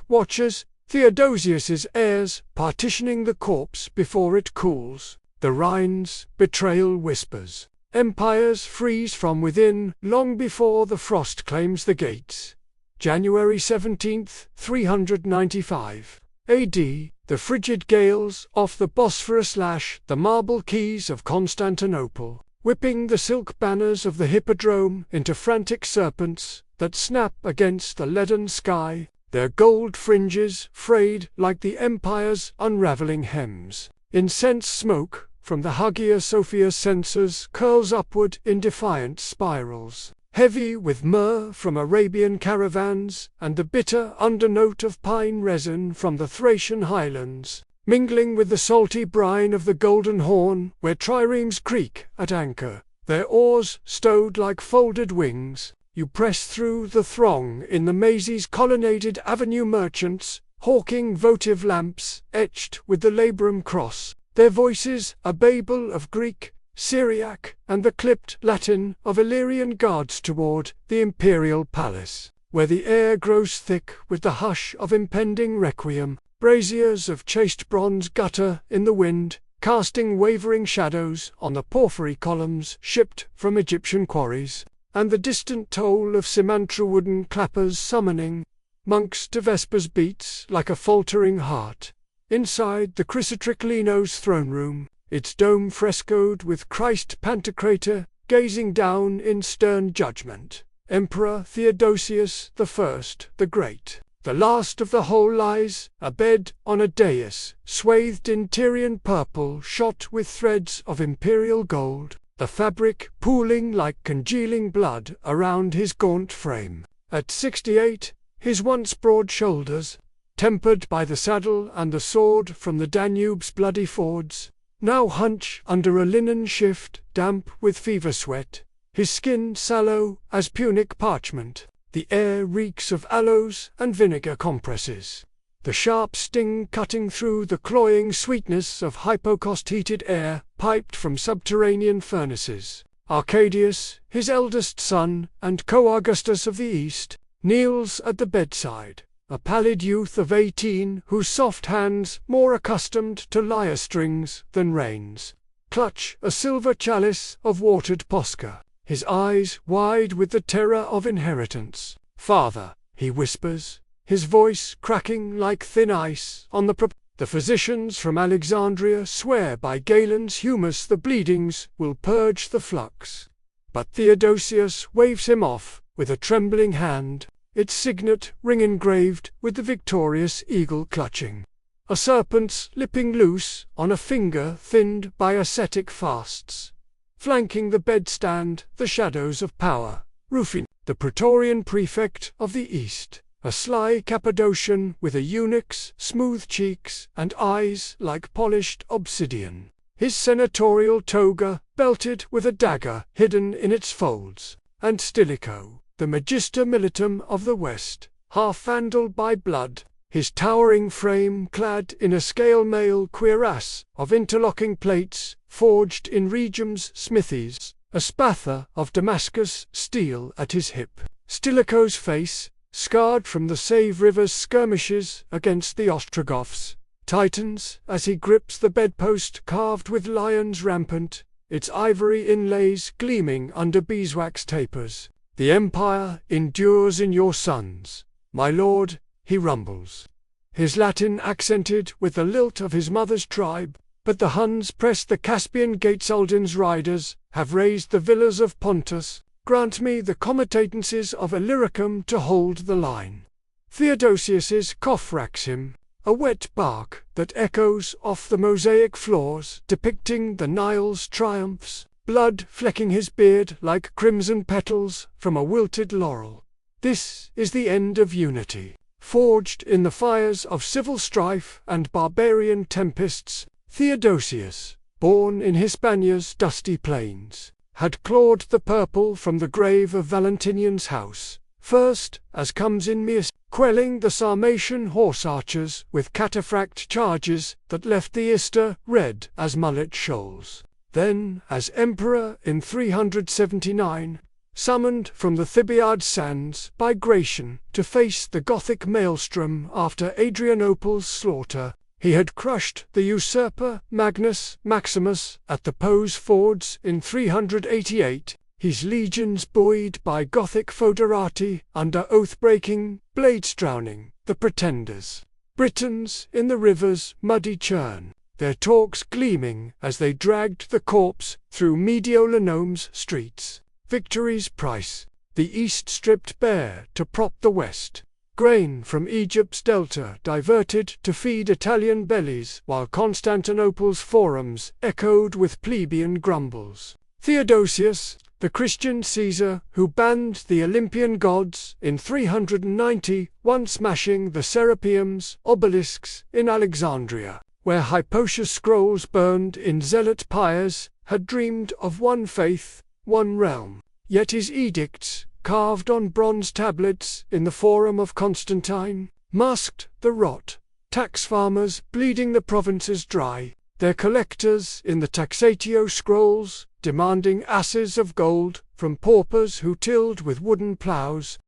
watches, Theodosius's heirs partitioning the corpse before it cools. The Rhine's betrayal whispers. Empires freeze from within long before the frost claims the gates. January 17, 395 AD, the frigid gales off the Bosphorus lash the marble quays of Constantinople, whipping the silk banners of the hippodrome into frantic serpents that snap against the leaden sky, their gold fringes frayed like the empire's unraveling hems. Incense smoke from the Hagia Sophia censers curls upward in defiant spirals, heavy with myrrh from Arabian caravans and the bitter undernote of pine resin from the Thracian highlands, mingling with the salty brine of the Golden Horn where triremes creak at anchor, their oars stowed like folded wings. You press through the throng in the mazy's colonnaded avenue, merchants hawking votive lamps etched with the labrum cross, their voices a babel of Greek, Syriac, and the clipped Latin of Illyrian guards toward the imperial palace, where the air grows thick with the hush of impending requiem, braziers of chased bronze gutter in the wind, casting wavering shadows on the porphyry columns shipped from Egyptian quarries, and the distant toll of Simantra wooden clappers summoning monks to vespers beats like a faltering heart. Inside the Chrysotriclino's throne room, its dome frescoed with Christ Pantocrator gazing down in stern judgment, Emperor Theodosius the Great, the last of the whole, lies abed on a dais swathed in Tyrian purple shot with threads of imperial gold, the fabric pooling like congealing blood around his gaunt frame. At 68, his once broad shoulders, tempered by the saddle and the sword from the Danube's bloody fords, now hunch under a linen shift damp with fever sweat, his skin sallow as Punic parchment. The air reeks of aloes and vinegar compresses, the sharp sting cutting through the cloying sweetness of hypocaust-heated air piped from subterranean furnaces. Arcadius, his eldest son and co-Augustus of the East, kneels at the bedside, a pallid youth of 18 whose soft hands, more accustomed to lyre strings than reins, clutch a silver chalice of watered Posca, his eyes wide with the terror of inheritance. "Father," he whispers, his voice cracking like thin ice on the physicians from Alexandria swear by Galen's humus the bleedings will purge the flux. But Theodosius waves him off with a trembling hand, its signet ring engraved with the victorious eagle clutching. A serpent's lipping loose on a finger thinned by ascetic fasts. Flanking the bedstand, the shadows of power. Rufin, the Praetorian prefect of the East, a sly Cappadocian with a eunuch's smooth cheeks and eyes like polished obsidian. His senatorial toga belted with a dagger hidden in its folds, and Stilicho, the Magister Militum of the West, half vandaled by blood, his towering frame clad in a scale-mail cuirass of interlocking plates forged in Regum's smithies, a spatha of Damascus steel at his hip. Stilicho's face, scarred from the Save River's skirmishes against the Ostrogoths, tightens as he grips the bedpost carved with lions rampant, its ivory inlays gleaming under beeswax tapers. "The empire endures in your sons, my lord," he rumbles, his Latin accented with the lilt of his mother's tribe. But the Huns press the Caspian gates. Uldin's riders have raised the villas of Pontus. Grant me the comitatencies of Illyricum to hold the line. Theodosius's cough racks him, a wet bark that echoes off the mosaic floors depicting the Nile's triumphs, blood flecking his beard like crimson petals from a wilted laurel. This is the end of unity. Forged in the fires of civil strife and barbarian tempests, Theodosius, born in Hispania's dusty plains, had clawed the purple from the grave of Valentinian's house, first, as comes in Meus, quelling the Sarmatian horse archers with cataphract charges that left the Ister red as mullet shoals, then, as emperor in 379, summoned from the Thebaid sands by Gratian to face the Gothic maelstrom after Adrianople's slaughter, He had crushed the usurper Magnus Maximus at the Pose Fords in 388, his legions buoyed by Gothic foederati under oath-breaking, blades-drowning, the pretenders. Britons in the river's muddy churn, their talks gleaming as they dragged the corpse through Mediolanome's streets. Victory's price, the east stripped bare to prop the west. Grain from Egypt's delta diverted to feed Italian bellies, while Constantinople's forums echoed with plebeian grumbles. Theodosius, the Christian Caesar who banned the Olympian gods in 390, once smashing the Serapeum's obelisks in Alexandria, where Hypatia's scrolls burned in zealot pyres, had dreamed of one faith, one realm. Yet his edicts, carved on bronze tablets in the Forum of Constantine, masked the rot. Tax farmers bleeding the provinces dry, their collectors in the taxatio scrolls, demanding asses of gold from paupers who tilled with wooden ploughs.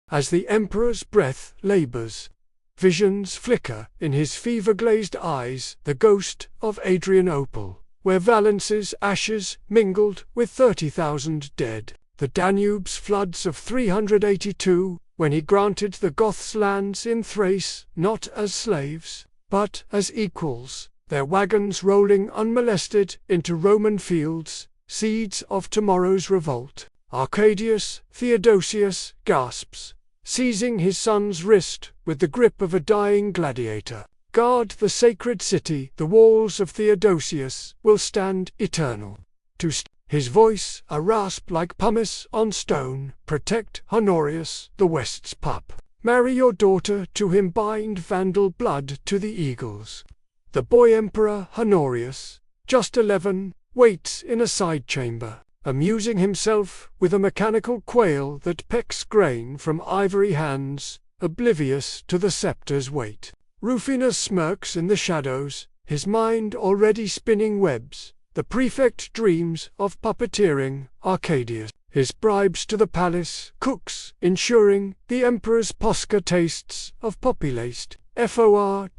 As the emperor's breath labours, visions flicker in his fever-glazed eyes, the ghost of Adrianople, where Valence's ashes mingled with 30,000 dead. The Danube's floods of 382, when he granted the Goths lands in Thrace, not as slaves, but as equals, their wagons rolling unmolested into Roman fields, seeds of tomorrow's revolt. Arcadius Theodosius gasps, seizing his son's wrist with the grip of a dying gladiator. Guard the sacred city, the walls of Theodosius will stand eternal. His voice a rasp like pumice on stone. Protect Honorius, the West's pup. Marry your daughter to him, bind Vandal blood to the eagles. The boy emperor Honorius, just 11, waits in a side chamber, amusing himself with a mechanical quail that pecks grain from ivory hands, oblivious to the scepter's weight. Rufinus smirks in the shadows, his mind already spinning webs. The prefect dreams of puppeteering Arcadius. His bribes to the palace, cooks, ensuring the emperor's posca tastes of poppy-laced FORGETFULNESS.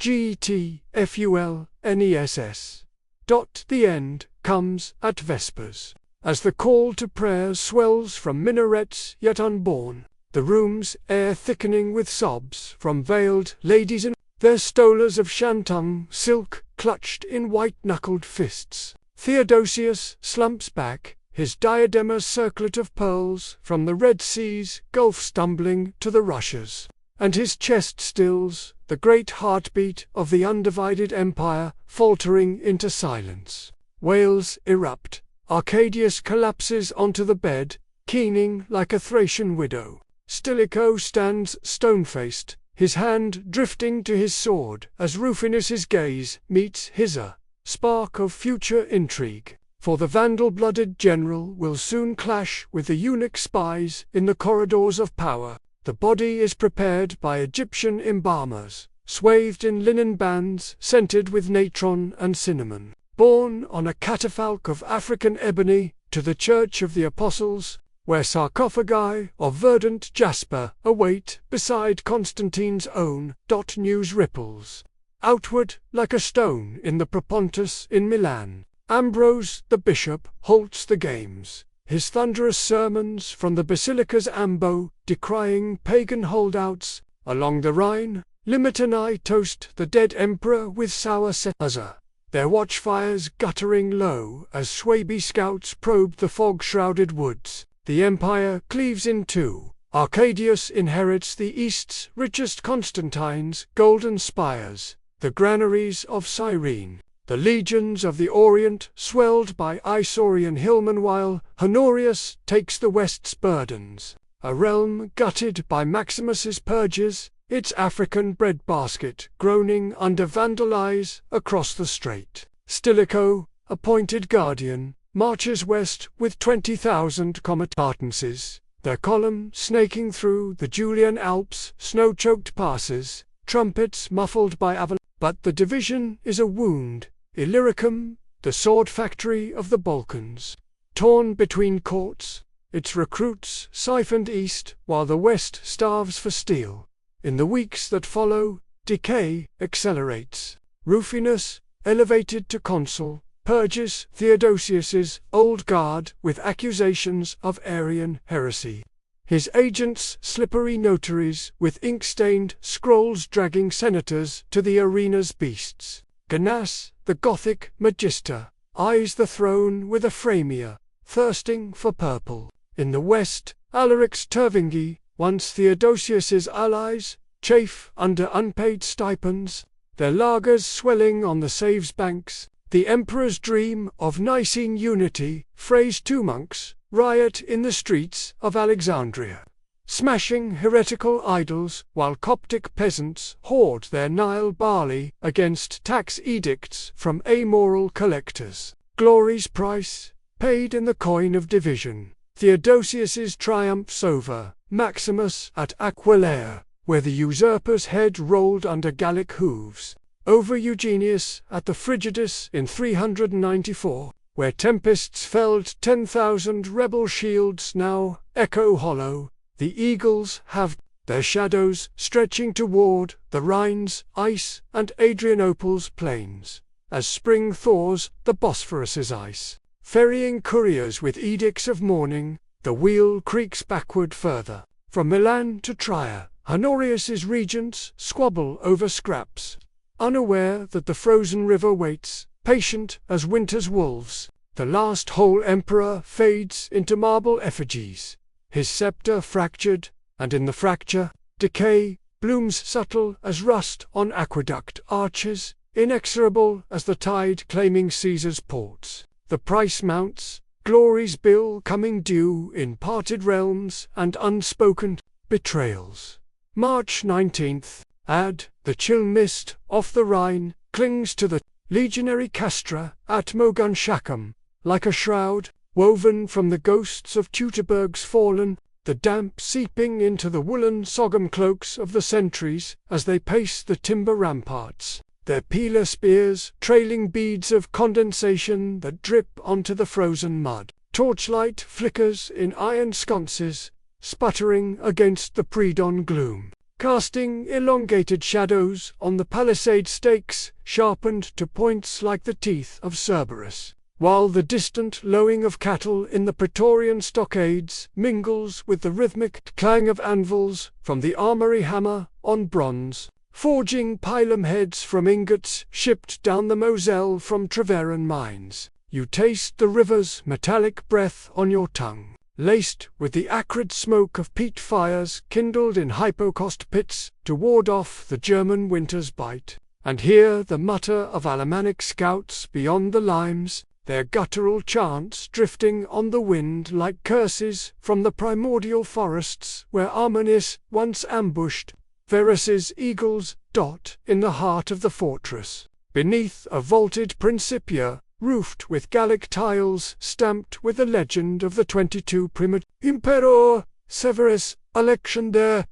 The end comes at vespers, as the call to prayer swells from minarets yet unborn, the room's air thickening with sobs from veiled ladies in their stolas of shantung silk clutched in white-knuckled fists. Theodosius slumps back, his diadem a circlet of pearls from the Red Sea's gulf stumbling to the rushes, and his chest stills, the great heartbeat of the undivided empire faltering into silence. Wails erupt, Arcadius collapses onto the bed, keening like a Thracian widow. Stilicho stands stone-faced, his hand drifting to his sword as Rufinus's gaze meets his spark of future intrigue, for the Vandal-blooded general will soon clash with the eunuch spies in the corridors of power. The body is prepared by Egyptian embalmers, swathed in linen bands scented with natron and cinnamon, borne on a catafalque of African ebony to the Church of the Apostles, where sarcophagi of verdant jasper await beside Constantine's own. News ripples outward like a stone in the Propontis in Milan. Ambrose, the bishop, halts the games, his thunderous sermons from the basilica's ambo, decrying pagan holdouts. Along the Rhine, Limitani toast the dead emperor with sour setzer, their watchfires guttering low as Swaby scouts probe the fog-shrouded woods. The empire cleaves in two. Arcadius inherits the East's richest Constantine's golden spires, the granaries of Cyrene, the legions of the Orient swelled by Isaurian hillmen, while Honorius takes the West's burdens, a realm gutted by Maximus's purges, its African breadbasket groaning under Vandal eyes across the strait. Stilicho, appointed guardian, marches west with 20,000 comitatenses, their column snaking through the Julian Alps' snow-choked passes, trumpets muffled by avalanche. But the division is a wound. Illyricum, the sword factory of the Balkans, torn between courts, its recruits siphoned east while the West starves for steel. In the weeks that follow, decay accelerates. Rufinus, elevated to consul, purges Theodosius's old guard with accusations of Arian heresy. His agents, slippery notaries with ink-stained scrolls dragging senators to the arena's beasts. Ganas, the Gothic magister, eyes the throne with a Phramia, thirsting for purple. In the west, Alaric's Tervingi, once Theodosius's allies, chafe under unpaid stipends, their lagers swelling on the Save's banks. The emperor's dream of Nicene unity, Phrase two monks, riot in the streets of Alexandria, smashing heretical idols while Coptic peasants hoard their Nile barley against tax edicts from amoral collectors. Glory's price, paid in the coin of division. Theodosius's triumphs over Maximus at Aquileia, where the usurper's head rolled under Gallic hooves. Over Eugenius at the Frigidus in 394, where tempests felled 10,000 rebel shields now echo hollow. The eagles have their shadows stretching toward the Rhine's ice and Adrianople's plains, as spring thaws the Bosphorus's ice. Ferrying couriers with edicts of mourning, the wheel creaks backward further. From Milan to Trier, Honorius's regents squabble over scraps, unaware that the frozen river waits, patient as winter's wolves. The last whole emperor fades into marble effigies, his scepter fractured, and in the fracture, decay blooms subtle as rust on aqueduct arches, inexorable as the tide claiming Caesar's ports. The price mounts, glory's bill coming due in parted realms and unspoken betrayals. March 19th, the chill mist off the Rhine clings to the legionary castra at Mogunshacum, like a shroud, woven from the ghosts of Teutoburg's fallen, the damp seeping into the woolen sogum cloaks of the sentries as they pace the timber ramparts, their peeler spears trailing beads of condensation that drip onto the frozen mud. Torchlight flickers in iron sconces, sputtering against the pre-dawn gloom, casting elongated shadows on the palisade stakes sharpened to points like the teeth of Cerberus, while the distant lowing of cattle in the Praetorian stockades mingles with the rhythmic clang of anvils from the armory hammer on bronze, forging pilum heads from ingots shipped down the Moselle from Treveran mines. You taste the river's metallic breath on your tongue, laced with the acrid smoke of peat fires kindled in hypocaust pits to ward off the German winter's bite, and hear the mutter of Alemannic scouts beyond the limes, their guttural chants drifting on the wind like curses from the primordial forests where Arminius once ambushed. Verus's eagles dot in the heart of the fortress, beneath a vaulted Principia, roofed with Gallic tiles stamped with the legend of the 22 Primate Imperor Severus Alexander,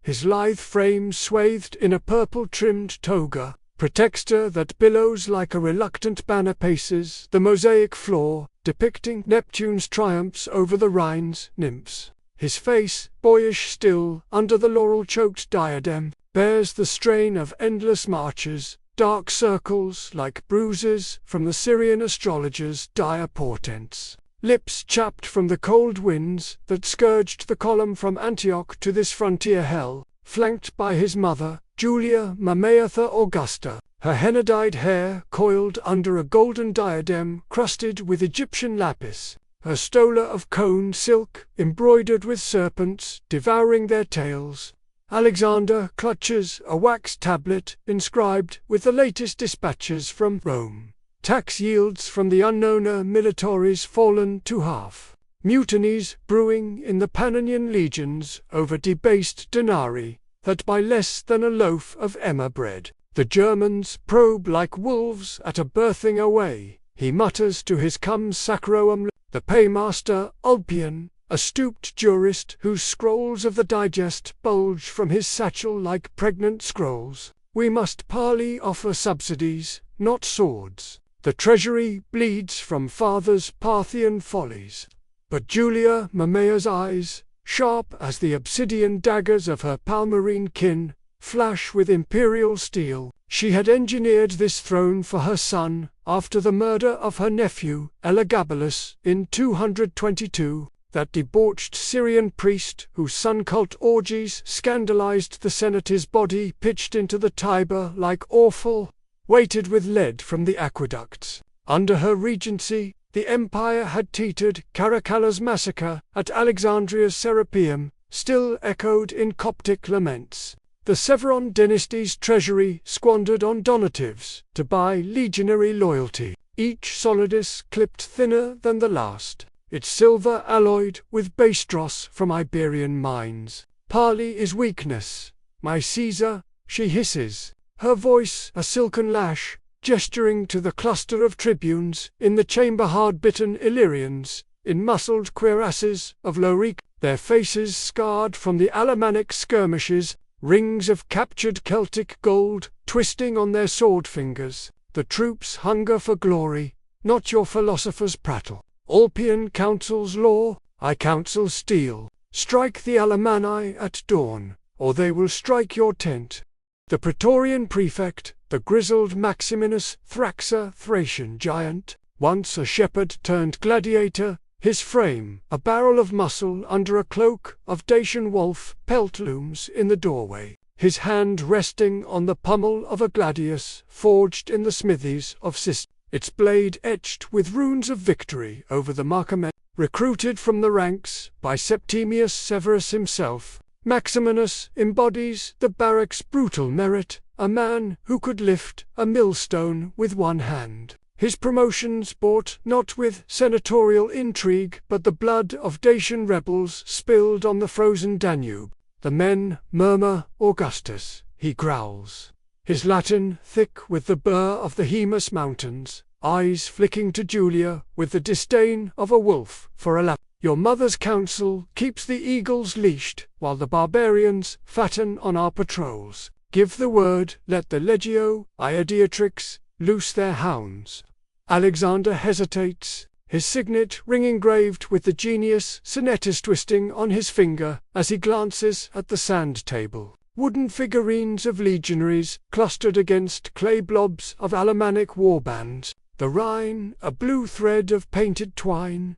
his lithe frame swathed in a purple-trimmed toga, pretexter that billows like a reluctant banner paces the mosaic floor, depicting Neptune's triumphs over the Rhine's nymphs. His face, boyish still under the laurel-choked diadem, bears the strain of endless marches, dark circles like bruises from the Syrian astrologer's dire portents. Lips chapped from the cold winds that scourged the column from Antioch to this frontier hell, flanked by his mother, Julia Mameatha Augusta, her henna-dyed hair coiled under a golden diadem crusted with Egyptian lapis, her stola of coned silk embroidered with serpents devouring their tails. Alexander clutches a wax tablet inscribed with the latest dispatches from Rome. Tax yields from the unknowner militaries fallen to half. Mutinies brewing in the Pannonian legions over debased denarii that buy less than a loaf of emmer bread. The Germans probe like wolves at a birthing away. He mutters to his cum sacrorum, the paymaster Ulpian, a stooped jurist whose scrolls of the digest bulge from his satchel like pregnant scrolls. We must parley offer subsidies, not swords. The treasury bleeds from father's Parthian follies. But Julia Mamea's eyes, sharp as the obsidian daggers of her Palmyrene kin, flash with imperial steel. She had engineered this throne for her son after the murder of her nephew Elagabalus in 222, that debauched Syrian priest whose sun-cult orgies scandalized the Senate. His body pitched into the Tiber like offal, weighted with lead from the aqueducts. Under her regency, the empire had teetered. Caracalla's massacre at Alexandria's Serapeum still echoed in Coptic laments. The Severon dynasty's treasury squandered on donatives to buy legionary loyalty, each solidus clipped thinner than the last, its silver alloyed with base dross from Iberian mines. Parley is weakness, my Caesar, she hisses, her voice a silken lash, gesturing to the cluster of tribunes in the chamber, hard-bitten Illyrians, in muscled cuirasses of Lauric, their faces scarred from the Alemannic skirmishes, rings of captured Celtic gold twisting on their sword fingers. The troops hunger for glory, not your philosopher's prattle. Ulpian counsels law, I counsel steel. Strike the Alemanni at dawn, or they will strike your tent. The Praetorian prefect, the grizzled Maximinus Thraxa, Thracian giant, once a shepherd turned gladiator, his frame a barrel of muscle under a cloak of Dacian wolf pelt, looms in the doorway, his hand resting on the pommel of a gladius forged in the smithies of Cis, its blade etched with runes of victory over the Marcomet. Recruited from the ranks by Septimius Severus himself, Maximinus embodies the Barracks' brutal merit, a man who could lift a millstone with one hand. His promotions bought not with senatorial intrigue but the blood of Dacian rebels spilled on the frozen Danube. The men murmur Augustus, he growls, his Latin thick with the burr of the Haemus mountains, eyes flicking to Julia with the disdain of a wolf for a lap. Your mother's counsel keeps the eagles leashed while the barbarians fatten on our patrols. Give the word, let the legio Iadiatrix loose their hounds. Alexander hesitates, his signet ring engraved with the genius senatus twisting on his finger as he glances at the sand table. Wooden figurines of legionaries clustered against clay blobs of Alemannic warbands. The Rhine, a blue thread of painted twine.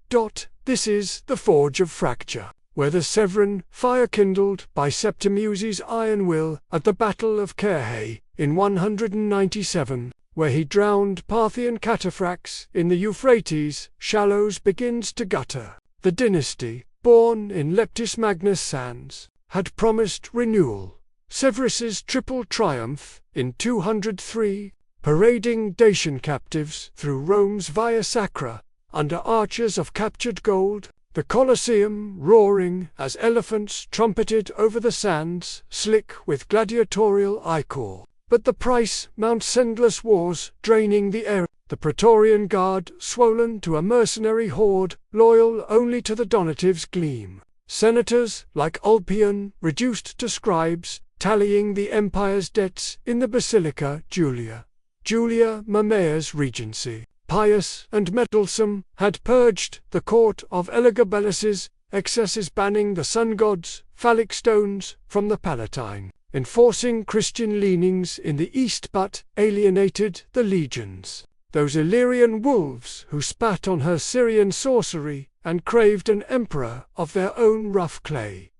This is the forge of fracture, where the Severan fire kindled by Septimius's iron will at the Battle of Carrhae in 197, where he drowned Parthian cataphracts in the Euphrates, shallows begins to gutter. The dynasty, born in Leptis Magnus Sans, had promised renewal. Severus's triple triumph in 203, parading Dacian captives through Rome's Via Sacra under arches of captured gold, the Colosseum roaring as elephants trumpeted over the sands, slick with gladiatorial ichor. But the price mounts endless wars, draining the air. The Praetorian Guard, swollen to a mercenary horde, loyal only to the donatives' gleam. Senators, like Ulpian, reduced to scribes, tallying the empire's debts in the Basilica Julia Mammaea's regency, pious and meddlesome, had purged the court of Elagabalus's excesses, banning the sun gods, phallic stones, from the Palatine, enforcing Christian leanings in the east but alienated the legions, those Illyrian wolves who spat on her Syrian sorcery and craved an emperor of their own rough clay.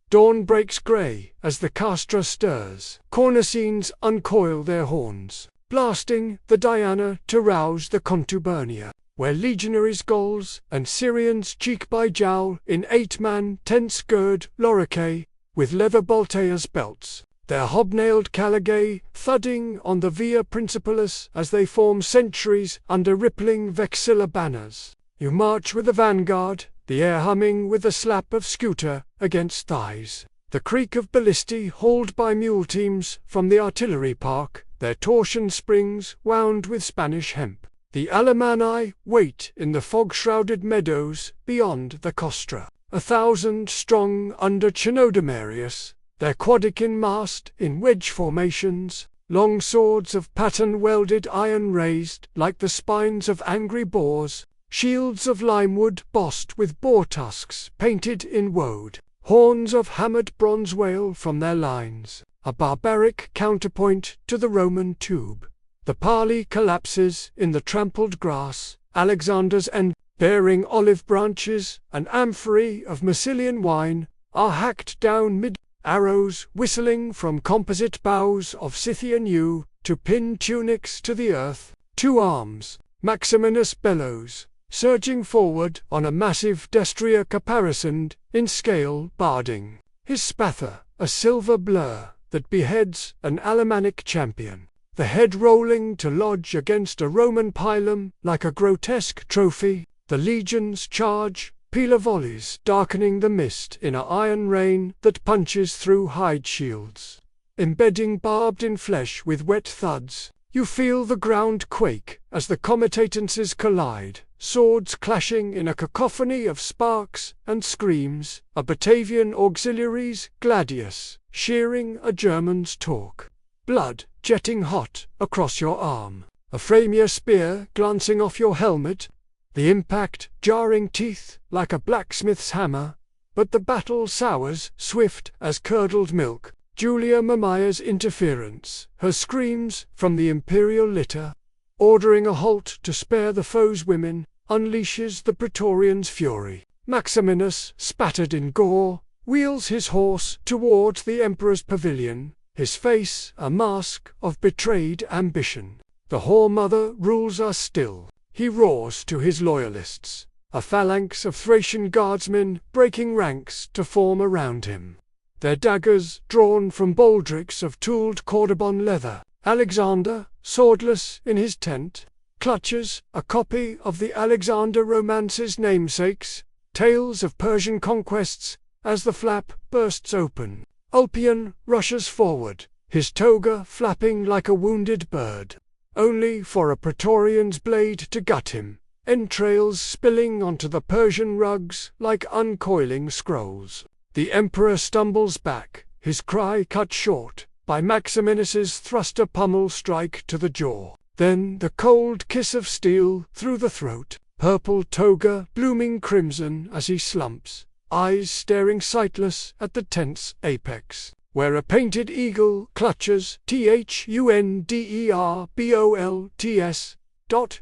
Dawn breaks grey as the castra stirs, cornicines uncoil their horns, blasting the Diana to rouse the contubernia, where legionaries' goals and Syrians cheek by jowl in 8-man tents gird loricae with leather bolteas belts, their hobnailed caligae thudding on the Via Principalis as they form sentries under rippling vexilla banners. You march with the vanguard, the air humming with the slap of scooter against thighs, the creak of ballistae hauled by mule teams from the artillery park, their torsion springs wound with Spanish hemp. The Alemanni wait in the fog-shrouded meadows beyond the Costra, 1,000 strong under Chenodemarius, their quadrican massed in wedge formations, long swords of pattern-welded iron raised like the spines of angry boars, shields of limewood bossed with boar tusks painted in woad, horns of hammered bronze wail from their lines. a barbaric counterpoint to the Roman tube. The parley collapses in the trampled grass, Alexander's end, bearing olive branches, an amphory of Massilian wine, are hacked down mid, arrows whistling from composite boughs of Scythian yew, to pin tunics to the earth. 2 arms, Maximinus bellows, surging forward on a massive destrier caparisoned, in scale barding. His spather, a silver blur, that beheads an Alemannic champion. The head rolling to lodge against a Roman pilum like a grotesque trophy. The legions charge, pealer volleys darkening the mist in a iron rain that punches through hide shields. Embedding barbed in flesh with wet thuds, you feel the ground quake as the comitatenses collide, swords clashing in a cacophony of sparks and screams, a Batavian auxiliary's gladius, shearing a German's talk. Blood jetting hot across your arm, a Framir spear glancing off your helmet, the impact jarring teeth like a blacksmith's hammer, but the battle sours swift as curdled milk. Julia Mamaea's interference, her screams from the imperial litter, ordering a halt to spare the foe's women, unleashes the Praetorians' fury. Maximinus, spattered in gore, wheels his horse towards the emperor's pavilion, his face a mask of betrayed ambition. The whore-mother rules us still, he roars to his loyalists, a phalanx of Thracian guardsmen breaking ranks to form around him. Their daggers drawn from baldricks of tooled Cordoban leather. Alexander, swordless in his tent, clutches a copy of the Alexander Romance's namesakes, Tales of Persian Conquests, as the flap bursts open. Ulpian rushes forward, his toga flapping like a wounded bird, only for a Praetorian's blade to gut him, entrails spilling onto the Persian rugs like uncoiling scrolls. The emperor stumbles back, his cry cut short by Maximinus's thruster pummel strike to the jaw. Then the cold kiss of steel through the throat, purple toga blooming crimson as he slumps, eyes staring sightless at the tent's apex, where a painted eagle clutches THUNDERBOLTS.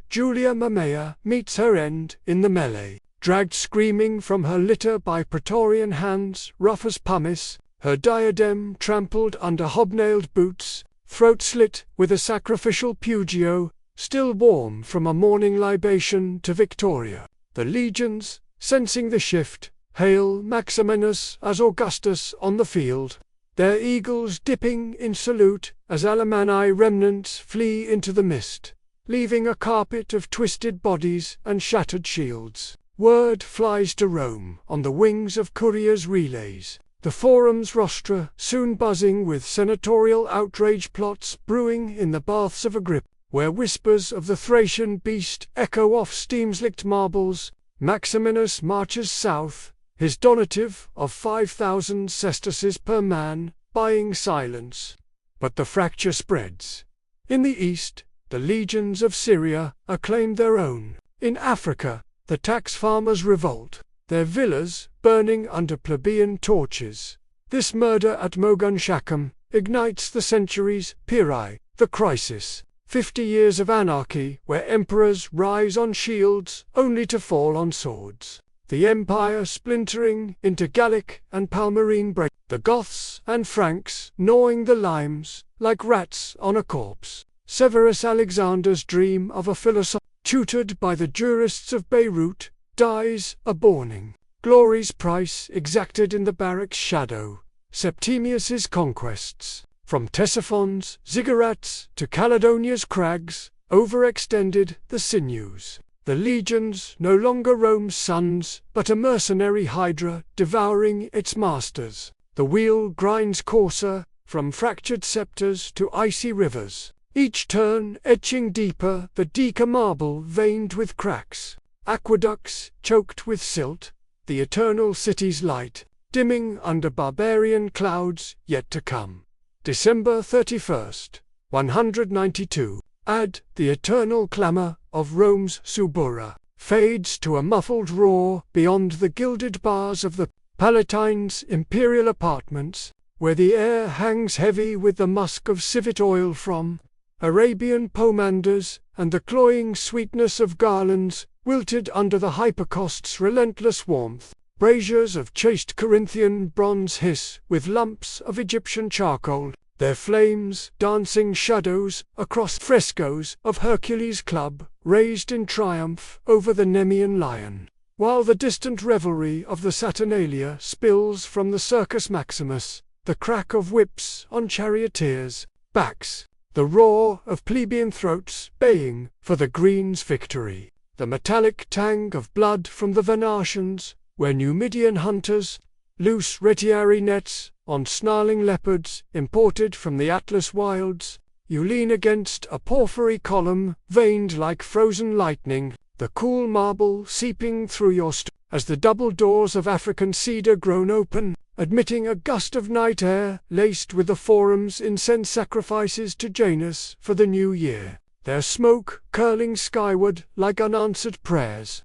Julia Mamaea meets her end in the melee, dragged screaming from her litter by Praetorian hands rough as pumice, her diadem trampled under hobnailed boots, throat slit with a sacrificial pugio, still warm from a morning libation to Victoria. The legions, sensing the shift, hail Maximinus as Augustus on the field, their eagles dipping in salute as Alemanni remnants flee into the mist, leaving a carpet of twisted bodies and shattered shields. Word flies to Rome on the wings of couriers' relays, the forum's rostra soon buzzing with senatorial outrage plots brewing in the baths of Agrippa, where whispers of the Thracian beast echo off steam-slicked marbles. Maximinus marches south, his donative of 5,000 sesterces per man, buying silence. But the fracture spreads. In the east, the legions of Syria acclaim their own. In Africa, the tax farmers revolt, their villas burning under plebeian torches. This murder at Mogun Shakam ignites the century's Pyrrhi, the crisis. 50 years of anarchy where emperors rise on shields only to fall on swords. The empire splintering into Gallic and Palmyrene break. The Goths and Franks gnawing the limes like rats on a corpse. Severus Alexander's dream of a philosopher, tutored by the jurists of Beirut, dies a-borning. Glory's price exacted in the Barracks' shadow. Septimius's conquests, from Ctesiphon's ziggurats to Caledonia's crags, overextended the sinews. The legions no longer Rome's sons, but a mercenary hydra devouring its masters. The wheel grinds coarser, from fractured scepters to icy rivers, each turn etching deeper the Deca marble veined with cracks. Aqueducts choked with silt, the eternal city's light, dimming under barbarian clouds yet to come. December 31st, 192. Add the eternal clamor of Rome's Subura, fades to a muffled roar beyond the gilded bars of the Palatine's imperial apartments, where the air hangs heavy with the musk of civet oil from Arabian pomanders, and the cloying sweetness of garlands, wilted under the hypocost's relentless warmth. Braziers of chaste Corinthian bronze hiss with lumps of Egyptian charcoal, their flames dancing shadows across frescoes of Hercules' club, raised in triumph over the Nemean lion, while the distant revelry of the Saturnalia spills from the Circus Maximus, the crack of whips on charioteers' backs, the roar of plebeian throats baying for the Green's victory, the metallic tang of blood from the Venatians, where Numidian hunters loose retiari nets on snarling leopards imported from the Atlas wilds. You lean against a porphyry column veined like frozen lightning, the cool marble seeping through your as the double doors of African cedar groan open, admitting a gust of night air laced with the forum's incense sacrifices to Janus for the new year, their smoke curling skyward like unanswered prayers.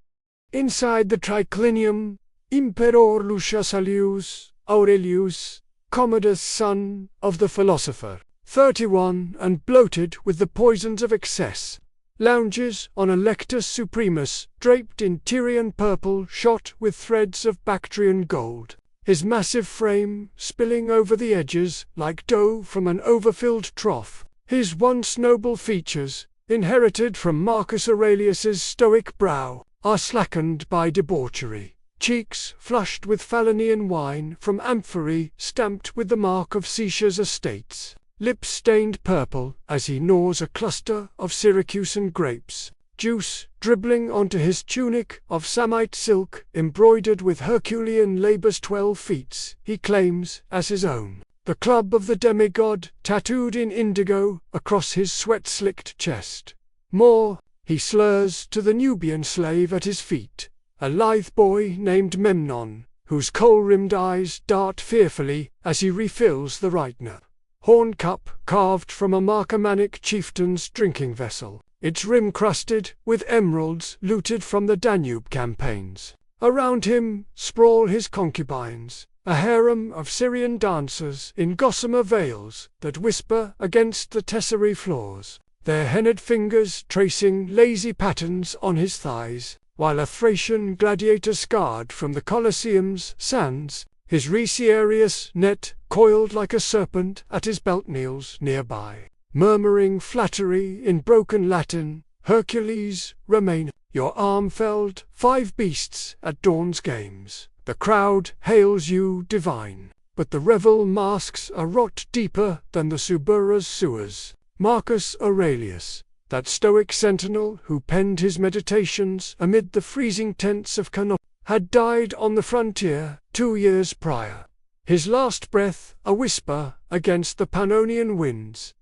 Inside the triclinium, Imperor Lucius Aurelius, Commodus, son of the philosopher, 31 and bloated with the poisons of excess, lounges on a lectus supremus draped in Tyrian purple shot with threads of Bactrian gold, his massive frame spilling over the edges like dough from an overfilled trough, his once noble features, inherited from Marcus Aurelius's stoic brow, are slackened by debauchery. Cheeks flushed with Falernian wine from amphorae stamped with the mark of Caesar's estates, lips stained purple as he gnaws a cluster of Syracusan grapes, juice dribbling onto his tunic of samite silk embroidered with Herculean labor's 12 feats, he claims as his own. The club of the demigod tattooed in indigo across his sweat-slicked chest. More, he slurs to the Nubian slave at his feet, a lithe boy named Memnon, whose kohl-rimmed eyes dart fearfully as he refills the Reitner horn cup carved from a Marcomannic chieftain's drinking vessel, its rim crusted with emeralds looted from the Danube campaigns. Around him sprawl his concubines, a harem of Syrian dancers in gossamer veils that whisper against the tesserae floors, their henna'd fingers tracing lazy patterns on his thighs, while a Thracian gladiator scarred from the Colosseum's sands, his retiarius net coiled like a serpent at his belt kneels nearby, murmuring flattery in broken Latin. Hercules, remain, your arm felled 5 beasts at dawn's games. The crowd hails you divine, but the revel masks a rot deeper than the Subura's sewers. Marcus Aurelius, that stoic sentinel who penned his meditations amid the freezing tents of Canopus, had died on the frontier 2 years prior, his last breath a whisper against the Pannonian winds.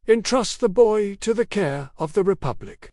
Entrust the boy to the care of the Republic.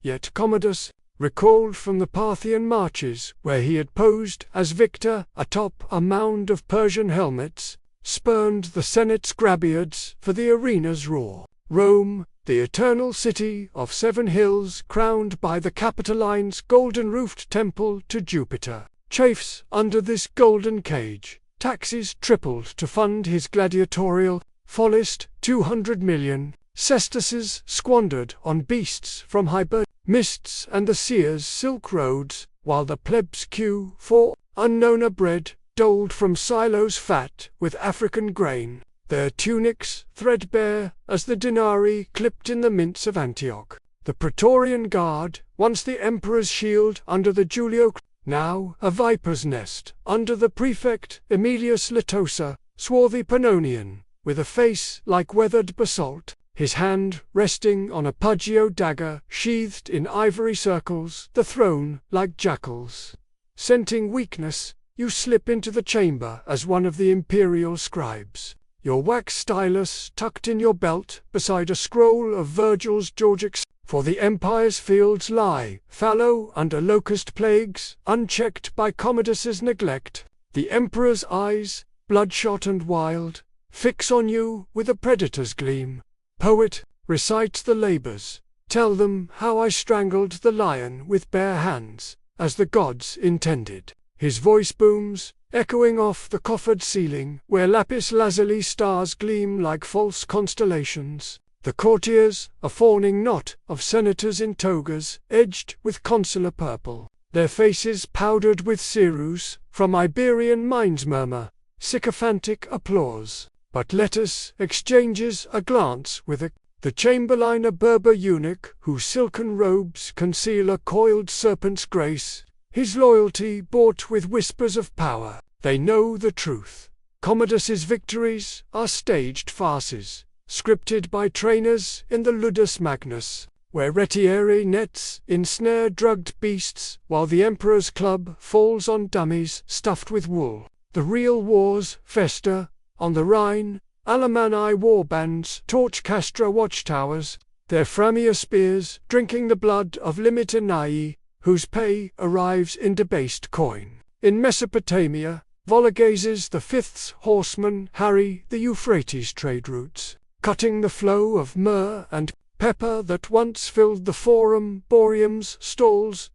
Yet Commodus, recalled from the Parthian marches where he had posed as victor atop a mound of Persian helmets, spurned the Senate's grabeards for the arena's roar. Rome, the eternal city of 7 hills crowned by the Capitoline's golden-roofed temple to Jupiter, chafes under this golden cage. Taxes tripled to fund his gladiatorial, fullest 200 million, sesterces squandered on beasts from Hiber, mists and the seer's silk roads, while the plebs queue for unknown bread, doled from silos fat with African grain, their tunics threadbare as the denarii clipped in the mints of Antioch. The Praetorian Guard, once the emperor's shield under the Julio, now a viper's nest under the prefect Aemilius Letosa, swarthy Pannonian, with a face like weathered basalt, his hand resting on a Poggio dagger sheathed in ivory circles, the throne like jackals. Scenting weakness, you slip into the chamber as one of the imperial scribes, your wax stylus tucked in your belt beside a scroll of Virgil's Georgics, for the empire's fields lie fallow under locust plagues, unchecked by Commodus's neglect. The emperor's eyes, bloodshot and wild, fix on you with a predator's gleam. Poet, recite the labors, tell them how I strangled the lion with bare hands, as the gods intended. His voice booms, echoing off the coffered ceiling, where lapis lazuli stars gleam like false constellations. The courtiers, a fawning knot of senators in togas, edged with consular purple, their faces powdered with cerus, from Iberian mines murmur, sycophantic applause. But Letus exchanges a glance with the chamberlain, a Berber eunuch, whose silken robes conceal a coiled serpent's grace, his loyalty bought with whispers of power. They know the truth. Commodus's victories are staged farces, scripted by trainers in the Ludus Magnus, where retieri nets ensnare drugged beasts, while the Emperor's club falls on dummies stuffed with wool. The real wars fester. On the Rhine, Alemanni warbands torch Castra watchtowers, their Framia spears drinking the blood of Limitanai, whose pay arrives in debased coin. In Mesopotamia, Vologases the Fifth's horsemen harry the Euphrates trade routes, cutting the flow of myrrh and pepper that once filled the Forum Boreum's stalls.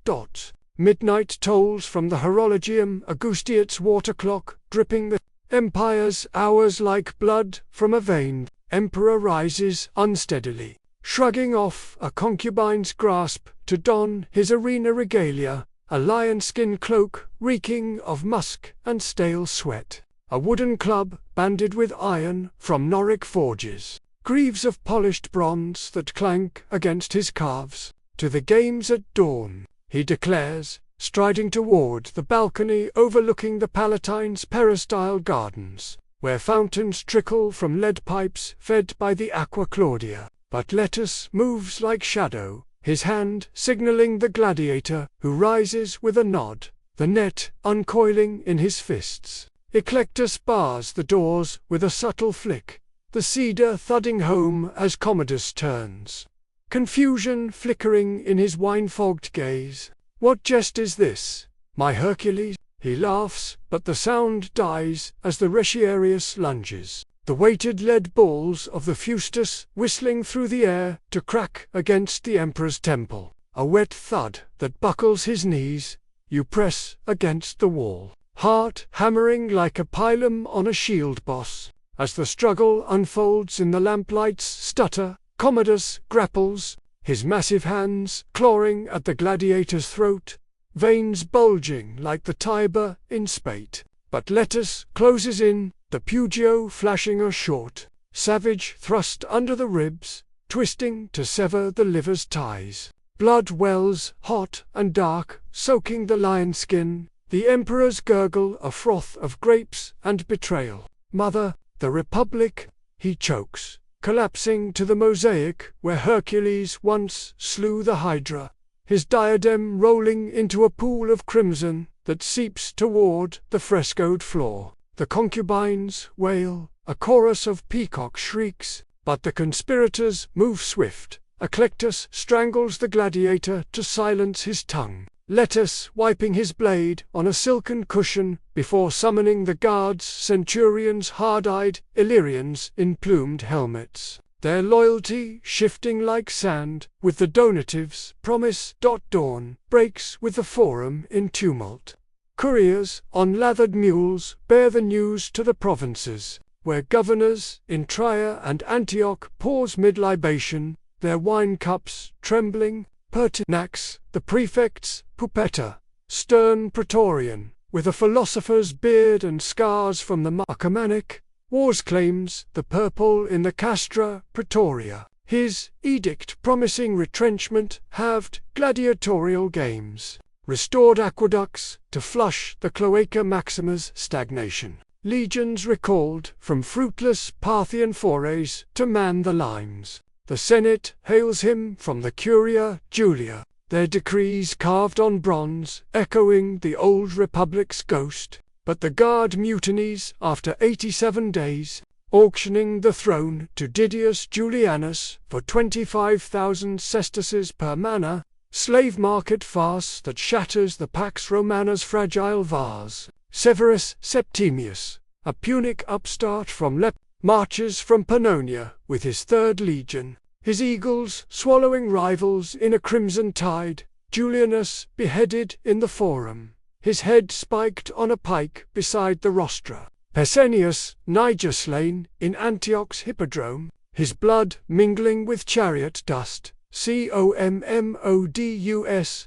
Midnight tolls from the Horologium Augustiate's water clock, dripping the Empire's hours like blood from a vein. Emperor rises unsteadily, shrugging off a concubine's grasp to don his arena regalia, a lion-skin cloak reeking of musk and stale sweat, a wooden club banded with iron from Noric forges, greaves of polished bronze that clank against his calves. To the games at dawn, he declares, striding toward the balcony overlooking the Palatine's peristyle gardens, where fountains trickle from lead pipes fed by the Aqua Claudia. But Letus moves like shadow, his hand signaling the gladiator, who rises with a nod, the net uncoiling in his fists. Eclectus bars the doors with a subtle flick, the cedar thudding home as Commodus turns, confusion flickering in his wine-fogged gaze. What jest is this, my Hercules? He laughs, but the sound dies as the Retiarius lunges, the weighted lead balls of the Fustus whistling through the air to crack against the Emperor's temple. A wet thud that buckles his knees, you press against the wall, heart hammering like a pilum on a shield boss. As the struggle unfolds in the lamplight's stutter, Commodus grapples, his massive hands clawing at the gladiator's throat, veins bulging like the Tiber in spate. But Letus closes in, the Pugio flashing a short, savage thrust under the ribs, twisting to sever the liver's ties. Blood wells, hot and dark, soaking the lion skin, the Emperor's gurgle a froth of grapes and betrayal. Mother, the Republic, he chokes, collapsing to the mosaic where Hercules once slew the Hydra, his diadem rolling into a pool of crimson that seeps toward the frescoed floor. The concubines wail, a chorus of peacock shrieks, but the conspirators move swift. Eclectus strangles the gladiator to silence his tongue, Letus wiping his blade on a silken cushion before summoning the guards, centurions, hard-eyed Illyrians in plumed helmets, their loyalty shifting like sand with the donatives' promise. Dawn breaks with the Forum in tumult. Couriers on lathered mules bear the news to the provinces, where governors in Trier and Antioch pause mid-libation, their wine cups trembling. Pertinax, the prefect's pupetta, stern praetorian, with a philosopher's beard and scars from the Marcomannic Wars, claims the purple in the Castra Praetoria, his edict promising retrenchment, halved gladiatorial games, restored aqueducts to flush the Cloaca Maxima's stagnation, legions recalled from fruitless Parthian forays to man the limes. The Senate hails him from the Curia Julia, their decrees carved on bronze, echoing the old Republic's ghost. But the Guard mutinies after 87 days, auctioning the throne to Didius Julianus for 25,000 sesterces per manor, slave market farce that shatters the Pax Romana's fragile vase. Severus Septimius, a Punic upstart from marches from Pannonia with his 3rd legion, his eagles swallowing rivals in a crimson tide. Julianus beheaded in the Forum, his head spiked on a pike beside the rostra. Pescennius, Niger slain in Antioch's hippodrome, his blood mingling with chariot dust. Commodus,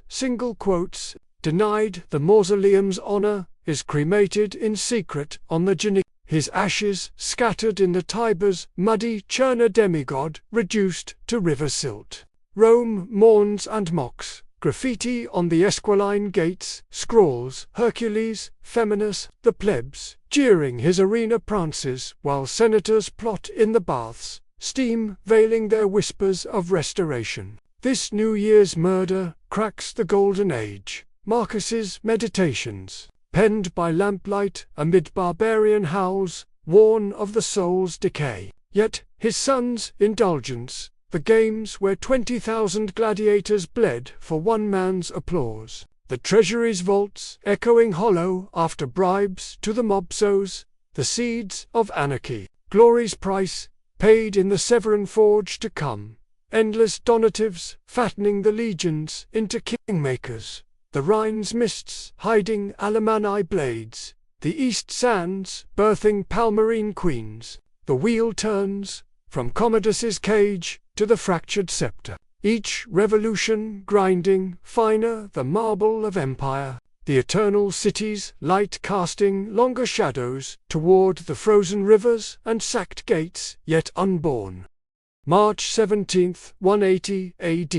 single quotes, denied the mausoleum's honor, is cremated in secret on the Danube. His ashes scattered in the Tiber's muddy Cherna demigod, reduced to river silt. Rome mourns and mocks. Graffiti on the Esquiline gates, scrawls, Hercules, Feminus, the plebs, jeering his arena prances, while senators plot in the baths, steam veiling their whispers of restoration. This New Year's murder cracks the golden age. Marcus's Meditations, penned by lamplight amid barbarian howls, warn of the soul's decay. Yet his son's indulgence, the games where 20,000 gladiators bled for one man's applause, the treasury's vaults echoing hollow after bribes to the mobsos, the seeds of anarchy, glory's price paid in the Severan forge to come, endless donatives fattening the legions into kingmakers, the Rhine's mists hiding Alemanni blades, the east sands birthing Palmyrene queens. The wheel turns from Commodus's cage to the fractured scepter, each revolution grinding finer the marble of empire, the eternal cities light casting longer shadows toward the frozen rivers and sacked gates yet unborn. March 17, 180 AD.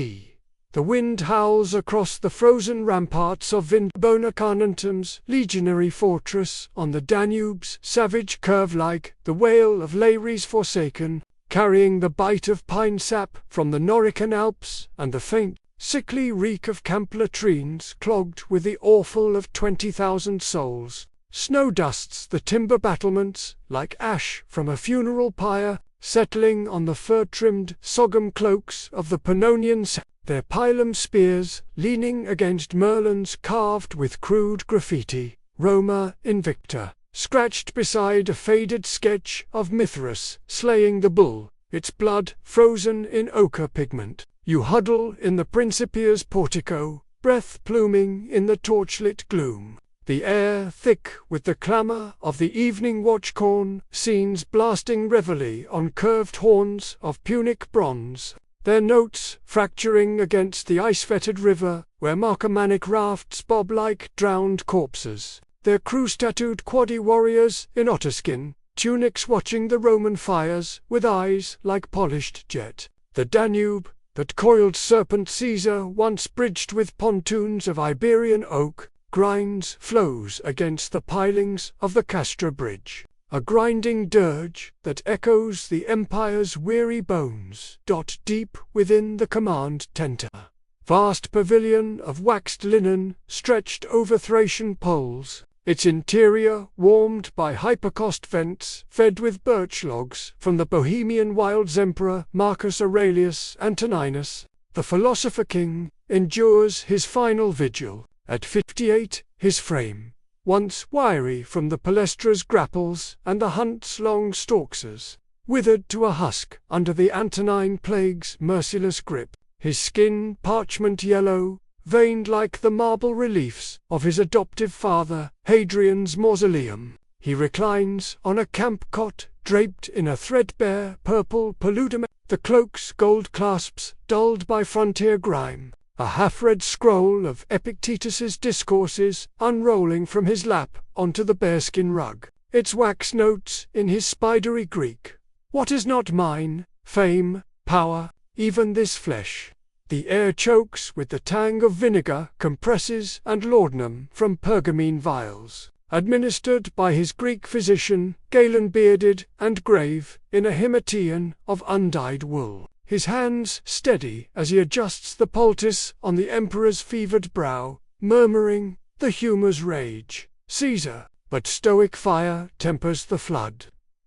The wind howls across the frozen ramparts of Bona Carnuntum's legionary fortress on the Danube's savage curve like the wail of Lares forsaken, carrying the bite of pine sap from the Norican Alps and the faint, sickly reek of camp latrines clogged with the awful of 20,000 souls. Snow dusts the timber battlements like ash from a funeral pyre, settling on the fur-trimmed sogum cloaks of the Pannonian their pilum spears leaning against merlons carved with crude graffiti, Roma Invicta, scratched beside a faded sketch of Mithras slaying the bull, its blood frozen in ochre pigment. You huddle in the Principia's portico, breath pluming in the torchlit gloom, the air thick with the clamour of the evening watch-corn, scenes blasting reveille on curved horns of Punic bronze, their notes fracturing against the ice-fettered river where Marcomannic rafts bob like drowned corpses, their crew-tattooed quadi warriors in otterskin, tunics watching the Roman fires with eyes like polished jet. The Danube, that coiled serpent Caesar once bridged with pontoons of Iberian oak, grinds flows against the pilings of the Castra Bridge, a grinding dirge that echoes the empire's weary bones. Deep within the command tenter, vast pavilion of waxed linen stretched over Thracian poles, its interior warmed by hypercaust vents fed with birch logs from the Bohemian wilds. Emperor Marcus Aurelius Antoninus, the Philosopher-King, endures his final vigil. At 58, his frame, once wiry from the palestra's grapples and the hunt's long stalksers, withered to a husk under the Antonine plague's merciless grip, his skin parchment yellow, veined like the marble reliefs of his adoptive father, Hadrian's mausoleum. He reclines on a camp cot draped in a threadbare purple paludum, the cloak's gold clasps dulled by frontier grime, a half-read scroll of Epictetus's discourses unrolling from his lap onto the bearskin rug, its wax notes in his spidery Greek. What is not mine? Fame, power, even this flesh. The air chokes with the tang of vinegar, compresses, and laudanum from pergamene vials, administered by his Greek physician, Galen-bearded and grave, in a himation of undyed wool. His hands steady as he adjusts the poultice on the emperor's fevered brow, murmuring, the humour's rage, Caesar, but stoic fire tempers the flood.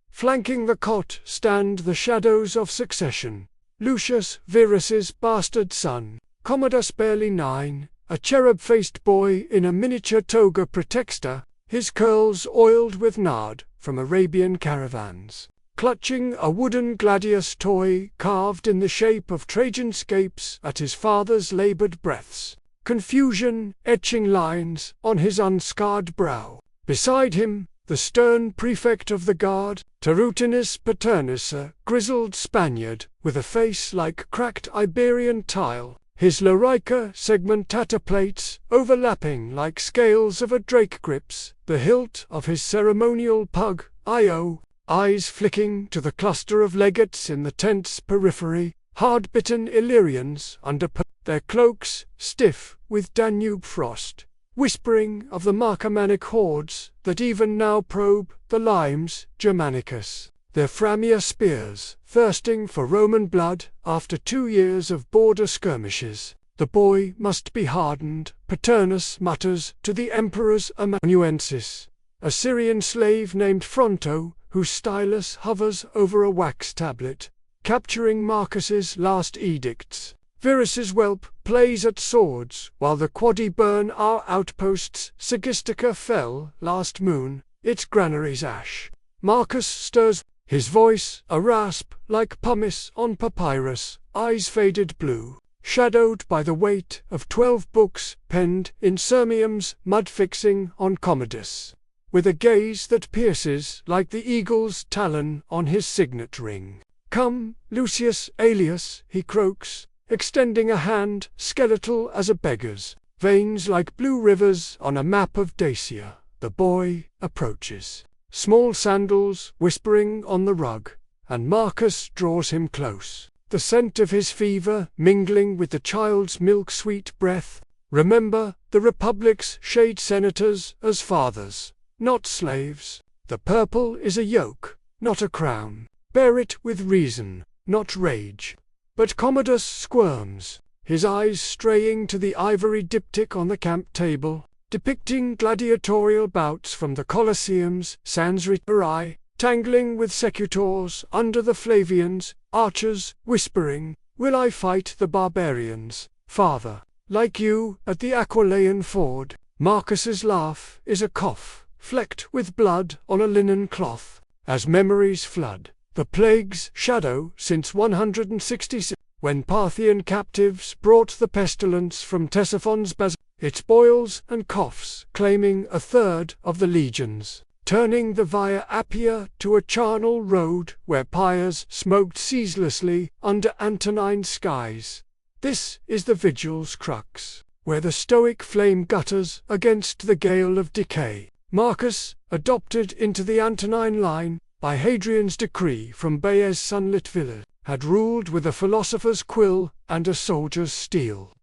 Flanking the cot stand the shadows of succession. Lucius Verus's bastard son, Commodus barely 9, a cherub-faced boy in a miniature toga praetexta, his curls oiled with nard from Arabian caravans, clutching a wooden gladius toy carved in the shape of Trajan scapes at his father's laboured breaths. confusion etching lines on his unscarred brow. Beside him, the stern prefect of the guard, Tarutius Paternus, a grizzled Spaniard, with a face like cracked Iberian tile, his lorica segmentata plates overlapping like scales of a drake grips, the hilt of his ceremonial pug, Io, eyes flicking to the cluster of legates in the tent's periphery, hard-bitten Illyrians under their cloaks stiff with Danube frost, whispering of the Marcomannic hordes that even now probe the limes Germanicus, their Framia spears, thirsting for Roman blood after 2 years of border skirmishes. The boy must be hardened, Paternus mutters to the emperor's amanuensis, a Syrian slave named Fronto, whose stylus hovers over a wax tablet, capturing Marcus's last edicts. Verus's whelp plays at swords, while the Quadi burn our outposts. Sigistica fell last moon, its granaries ash. Marcus stirs, his voice a rasp like pumice on papyrus, eyes faded blue, shadowed by the weight of 12 books penned in Sirmium's mud-fixing on Commodus, with a gaze that pierces like the eagle's talon on his signet ring. "Come, Lucius Aelius," he croaks, extending a hand skeletal as a beggar's, veins like blue rivers on a map of Dacia. The boy approaches, small sandals whispering on the rug, and Marcus draws him close, the scent of his fever mingling with the child's milk-sweet breath. "Remember, the Republic's shade senators as fathers, not slaves. The purple is a yoke, not a crown. Bear it with reason, not rage." But Commodus squirms, his eyes straying to the ivory diptych on the camp table, depicting gladiatorial bouts from the Colosseum's sans rituarii, tangling with secutors under the Flavians, archers, whispering, "Will I fight the barbarians, father, like you at the Aquileian ford?" Marcus's laugh is a cough, flecked with blood on a linen cloth, as memories flood. The plague's shadow since 166, when Parthian captives brought the pestilence from Ctesiphon's bazaar. It boils and coughs, claiming a third of the legions, turning the Via Appia to a charnel road where pyres smoked ceaselessly under Antonine skies. This is the Vigil's crux, where the stoic flame gutters against the gale of decay. Marcus, adopted into the Antonine line by Hadrian's decree from Baia's sunlit villa, had ruled with a philosopher's quill and a soldier's steel.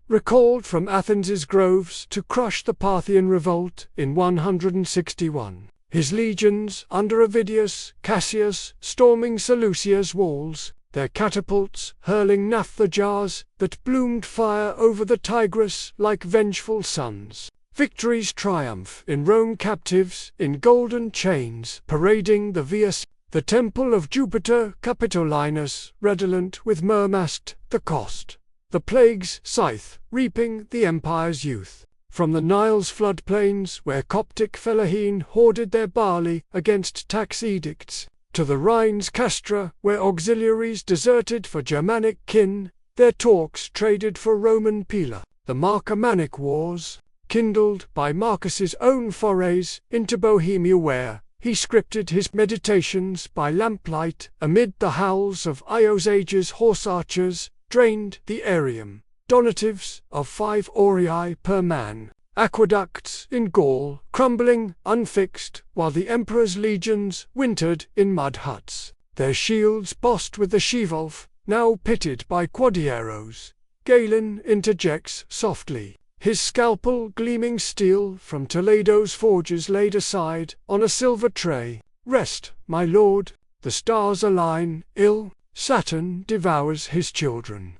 Recalled from Athens's groves to crush the Parthian revolt in 161, his legions under Avidius Cassius storming Seleucia's walls, their catapults hurling naphtha jars that bloomed fire over the Tigris like vengeful suns. Victory's triumph in Rome, captives in golden chains parading the Via, the temple of Jupiter Capitolinus redolent with myrrh-masked the cost, the plague's scythe reaping the empire's youth. From the Nile's floodplains where Coptic fellaheen hoarded their barley against tax edicts, to the Rhine's castra where auxiliaries deserted for Germanic kin, their talks traded for Roman pila. The Marcomannic wars, kindled by Marcus's own forays into Bohemia, where he scripted his meditations by lamplight amid the howls of Io's age's horse archers, drained the Arium, donatives of 5 aurei per man, aqueducts in Gaul, crumbling, unfixed, while the emperor's legions wintered in mud huts, their shields bossed with the she-wolf, now pitted by quadrieros. Galen interjects softly, his scalpel gleaming steel from Toledo's forges laid aside on a silver tray. "Rest, my lord, the stars align, ill, Saturn devours his children."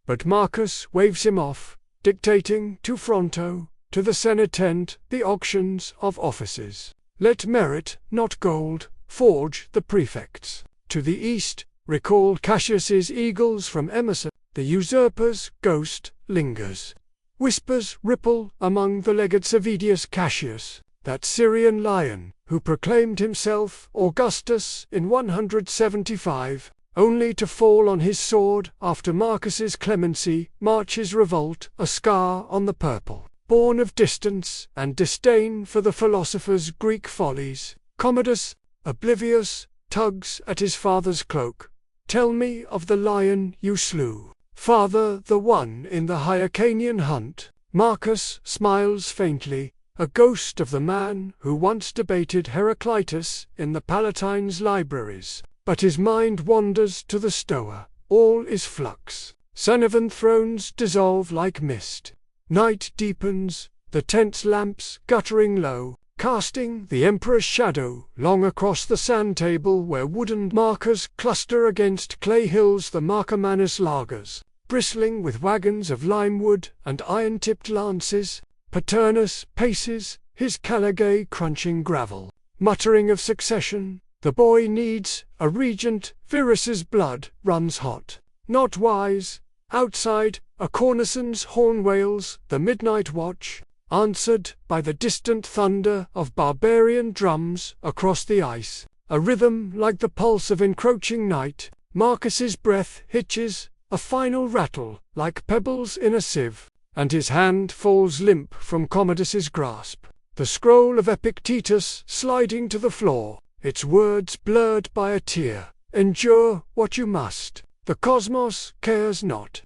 But Marcus waves him off, dictating to Fronto, to the Senatent, the auctions of offices. "Let merit, not gold, forge the prefects." To the east, recalled Cassius's eagles from Emesa, the usurper's ghost lingers. Whispers ripple among the legates of Avidius Cassius, that Syrian lion, who proclaimed himself Augustus in 175, only to fall on his sword after Marcus's clemency, marches revolt, a scar on the purple, born of distance and disdain for the philosopher's Greek follies. Commodus, oblivious, tugs at his father's cloak. Tell me of the lion you slew, father, the one in the Hyrcanian hunt. Marcus smiles faintly, a ghost of the man who once debated Heraclitus in the Palatine's libraries, but his mind wanders to the Stoa. All is flux. Cenoban thrones dissolve like mist. Night deepens, the tent's lamps guttering low, casting the emperor's shadow long across the sand table where wooden markers cluster against clay hills. The Marcomanus lagers, bristling with wagons of limewood and iron-tipped lances. Paternus paces, his caligay crunching gravel, muttering of succession. The boy needs a regent. Verus's blood runs hot. Not wise. Outside, a cornicen's horn wails the midnight watch, answered by the distant thunder of barbarian drums across the ice, a rhythm like the pulse of encroaching night. Marcus's breath hitches, a final rattle like pebbles in a sieve, and his hand falls limp from Commodus's grasp. The scroll of Epictetus sliding to the floor, its words blurred by a tear. Endure what you must. The cosmos cares not.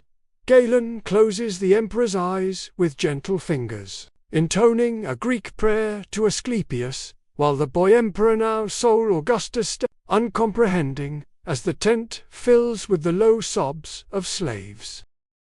Galen closes the emperor's eyes with gentle fingers, intoning a Greek prayer to Asclepius, while the boy emperor now Sol Augustus uncomprehending, as the tent fills with the low sobs of slaves.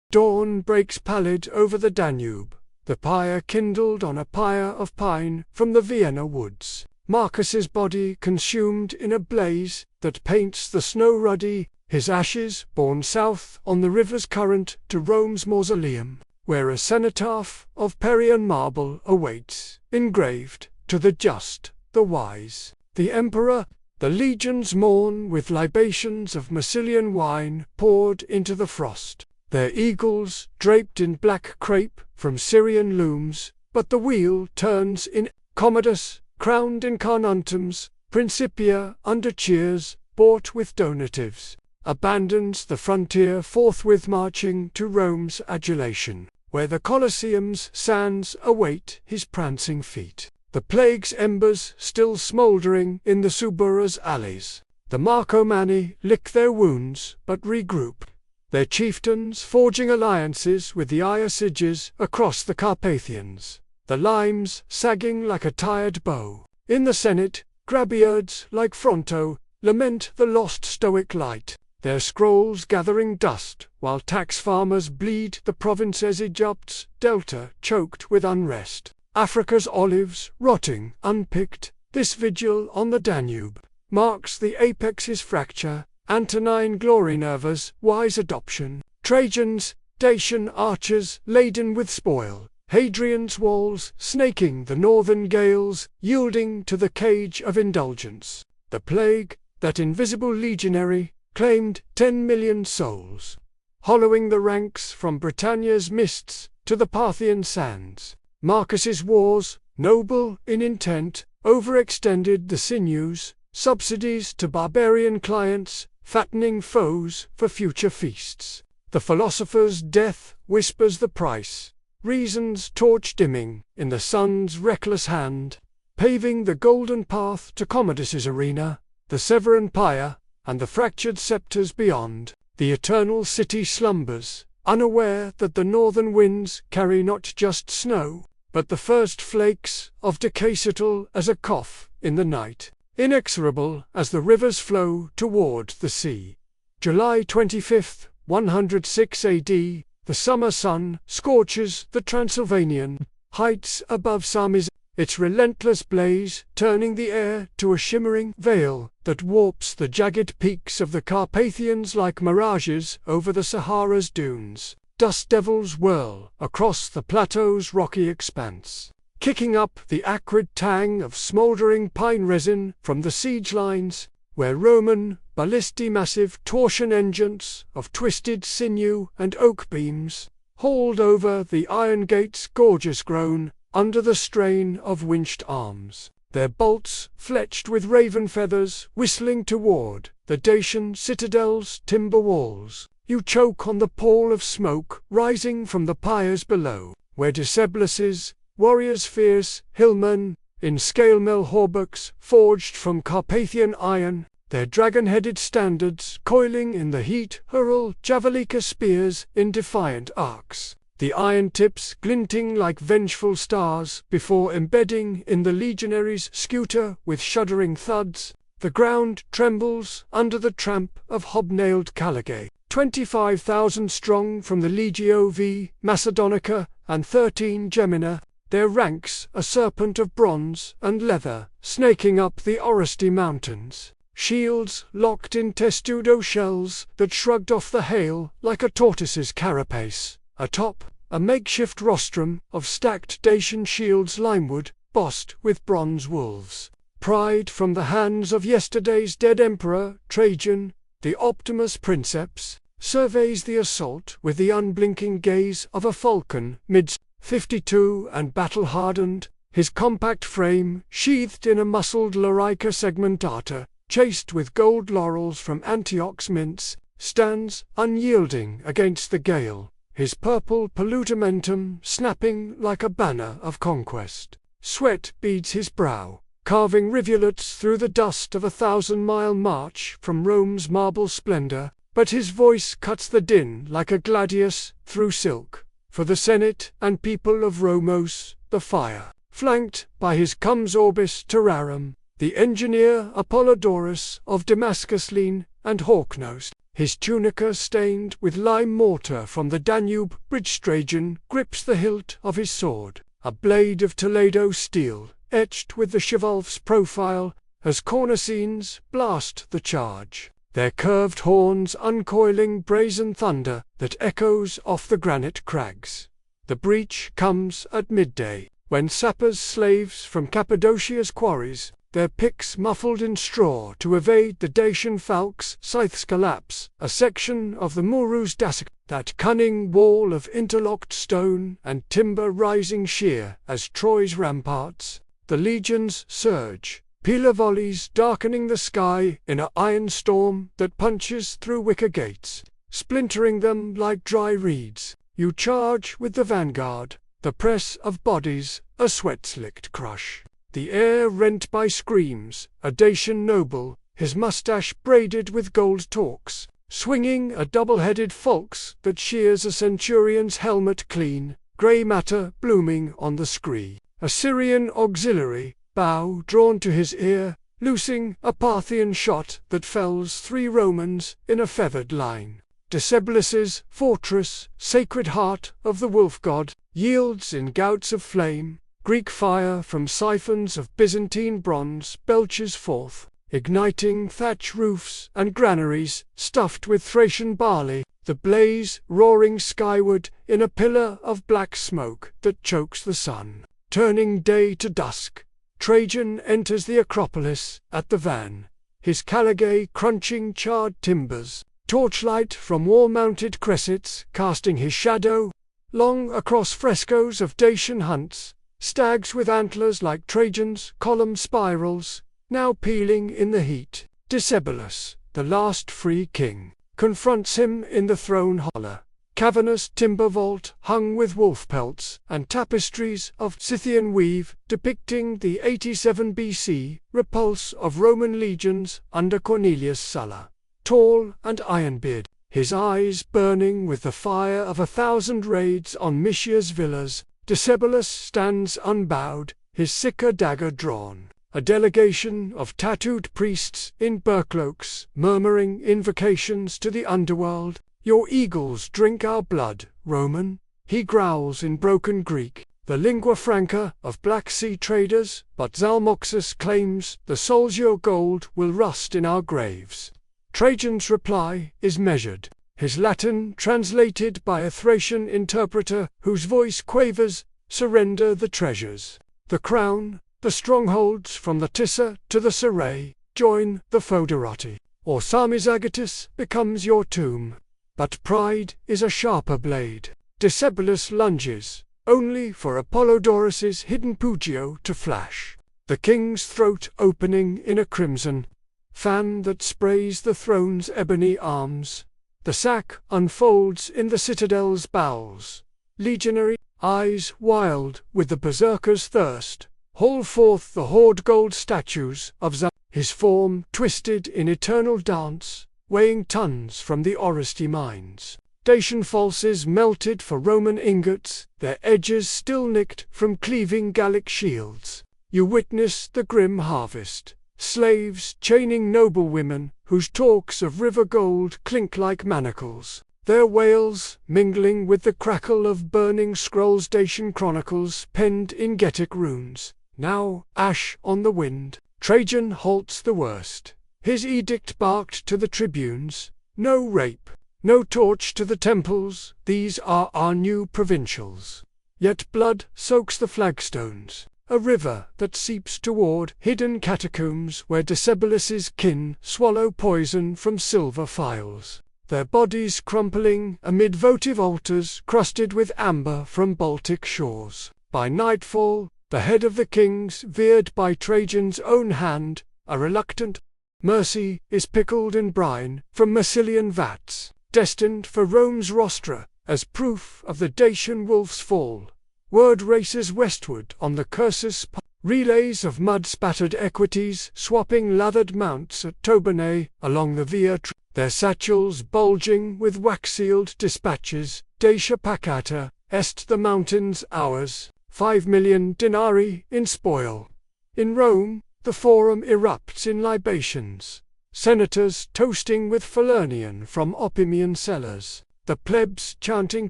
Dawn breaks pallid over the Danube, the pyre kindled on a pyre of pine from the Vienna woods. Marcus's body consumed in a blaze that paints the snow ruddy, his ashes borne south on the river's current to Rome's mausoleum, where a cenotaph of Parian marble awaits, engraved, to the just, the wise, the emperor. The legions mourn with libations of Massilian wine poured into the frost, their eagles draped in black crape from Syrian looms, but the wheel turns in. Commodus, crowned in carnuntums, Principia under cheers, bought with donatives, abandons the frontier forthwith, marching to Rome's adulation, where the Colosseum's sands await his prancing feet. The plague's embers still smouldering in the Subura's alleys. The Marcomanni lick their wounds but regroup, their chieftains forging alliances with the Iasiges across the Carpathians, the limes sagging like a tired bow. In the Senate, grabbeards like Fronto lament the lost Stoic light, their scrolls gathering dust while tax farmers bleed the province's Egypt's delta choked with unrest. Africa's olives rotting unpicked. This vigil on the Danube marks the apex's fracture. Antonine glory Nerva's wise adoption. Trajan's Dacian archers laden with spoil. Hadrian's walls snaking the northern gales, yielding to the cage of indulgence. The plague, that invisible legionary, claimed 10 million souls, hollowing the ranks from Britannia's mists to the Parthian sands. Marcus's wars, noble in intent, overextended the sinews, subsidies to barbarian clients, fattening foes for future feasts. The philosopher's death whispers the price, reason's torch dimming in the sun's reckless hand, paving the golden path to Commodus's arena, the Severan pyre, and the fractured scepters beyond. The eternal city slumbers, unaware that the northern winds carry not just snow, but the first flakes of decay, subtle as a cough in the night, inexorable as the rivers flow toward the sea. July 25, 106 AD, the summer sun scorches the Transylvanian heights above Sami's, its relentless blaze turning the air to a shimmering veil that warps the jagged peaks of the Carpathians like mirages over the Sahara's dunes. Dust devils whirl across the plateau's rocky expanse, kicking up the acrid tang of smoldering pine resin from the siege lines, where Roman ballistae massive torsion engines of twisted sinew and oak beams hauled over the iron gates, gorgeous grown under the strain of winched arms. their bolts, fletched with raven feathers, whistling toward the Dacian citadel's timber walls. You choke on the pall of smoke rising from the pyres below, where Decebulus's warriors fierce, hillmen, in scale-mill hauberks forged from Carpathian iron, their dragon-headed standards coiling in the heat hurl javelica spears in defiant arcs, the iron tips glinting like vengeful stars before embedding in the legionaries' scuter with shuddering thuds. The ground trembles under the tramp of hobnailed caligae. 25,000 strong from the Legio V Macedonica and 13 Gemina, their ranks a serpent of bronze and leather, snaking up the Oresti mountains. Shields locked in testudo shells that shrugged off the hail like a tortoise's carapace. Atop, a makeshift rostrum of stacked Dacian shields limewood, bossed with bronze wolves. Pride from the hands of yesterday's dead emperor, Trajan, the Optimus Princeps, surveys the assault with the unblinking gaze of a falcon midst 52 and battle-hardened, his compact frame sheathed in a muscled larica segmentata, chased with gold laurels from Antioch's mints, stands unyielding against the gale, his purple paludamentum snapping like a banner of conquest. Sweat beads his brow, carving rivulets through the dust of a 1,000-mile march from Rome's marble splendor, but his voice cuts the din like a gladius through silk. For the Senate and people of Romos, the fire, flanked by his Comes Orbis Terrarum, the engineer Apollodorus of Damascus lean and hawk-nosed, his tunica stained with lime mortar from the Danube bridge. Trajan grips the hilt of his sword, a blade of Toledo steel, etched with the chival's profile, as cornicines blast the charge, their curved horns uncoiling brazen thunder that echoes off the granite crags. The breach comes at midday, when sappers slaves from Cappadocia's quarries, their picks muffled in straw to evade the Dacian falc's scythes collapse, a section of the Murus Dacic, that cunning wall of interlocked stone and timber rising sheer as Troy's ramparts. The legions surge, Pila volleys darkening the sky in an iron storm that punches through wicker gates, splintering them like dry reeds. You charge with the vanguard, the press of bodies, a sweat-slicked crush. The air rent by screams, a Dacian noble, his mustache braided with gold torques, swinging a double-headed falx that shears a centurion's helmet clean, grey matter blooming on the scree. A Syrian auxiliary, bow drawn to his ear, loosing a Parthian shot that fells 3 Romans in a feathered line. Decebulus's fortress, sacred heart of the wolf god, yields in gouts of flame. Greek fire from siphons of Byzantine bronze belches forth, igniting thatch roofs and granaries stuffed with Thracian barley, the blaze roaring skyward in a pillar of black smoke that chokes the sun. Turning day to dusk, Trajan enters the Acropolis at the van, his caligae crunching charred timbers, torchlight from wall-mounted cressets casting his shadow, long across frescoes of Dacian hunts, stags with antlers like Trajan's column spirals, now peeling in the heat. Decebalus, the last free king, confronts him in the throne holler. Cavernous timber vault hung with wolf pelts and tapestries of Scythian weave depicting the 87 BC repulse of Roman legions under Cornelius Sulla. Tall and iron-bearded, his eyes burning with the fire of 1,000 raids on Misia's villas, Decebalus stands unbowed, his Sicca dagger drawn. A delegation of tattooed priests in burcloaks murmuring invocations to the underworld. Your eagles drink our blood, Roman, he growls in broken Greek, the lingua franca of Black Sea traders, but Zalmoxis claims the souls your gold will rust in our graves. Trajan's reply is measured, his Latin translated by a Thracian interpreter whose voice quavers, surrender the treasures, the crown, the strongholds from the Tissa to the Serae, join the Foederati, or Samizagatis becomes your tomb. But pride is a sharper blade. Decebalus lunges, only for Apollodorus's hidden Pugio to flash. the king's throat opening in a crimson fan that sprays the throne's ebony arms. The sack unfolds in the citadel's bowels. Legionary, eyes wild with the berserker's thirst, haul forth the hoard gold statues of his form twisted in eternal dance, weighing tons from the Oresti mines. Dacian falses melted for Roman ingots, their edges still nicked from cleaving Gallic shields. You witness the grim harvest. Slaves chaining noble women, whose talks of river gold clink like manacles. Their wails mingling with the crackle of burning scrolls. Dacian chronicles penned in Getic runes. Now, ash on the wind, Trajan halts the worst. His edict barked to the tribunes, no rape, no torch to the temples, these are our new provincials. Yet blood soaks the flagstones. A river that seeps toward hidden catacombs where Decebalus's kin swallow poison from silver phials, their bodies crumpling amid votive altars crusted with amber from Baltic shores. By nightfall, the head of the kings, veered by Trajan's own hand, a reluctant mercy, is pickled in brine from Massilian vats, destined for Rome's rostra as proof of the Dacian wolf's fall. Word races westward on the cursus, relays of mud-spattered equities swapping lathered mounts at Tobane along the Via, their satchels bulging with wax-sealed dispatches. Dacia pacata, est the mountains ours, 5 million denarii in spoil. In Rome, the forum erupts in libations, senators toasting with Falernian from Opimian cellars, the plebs chanting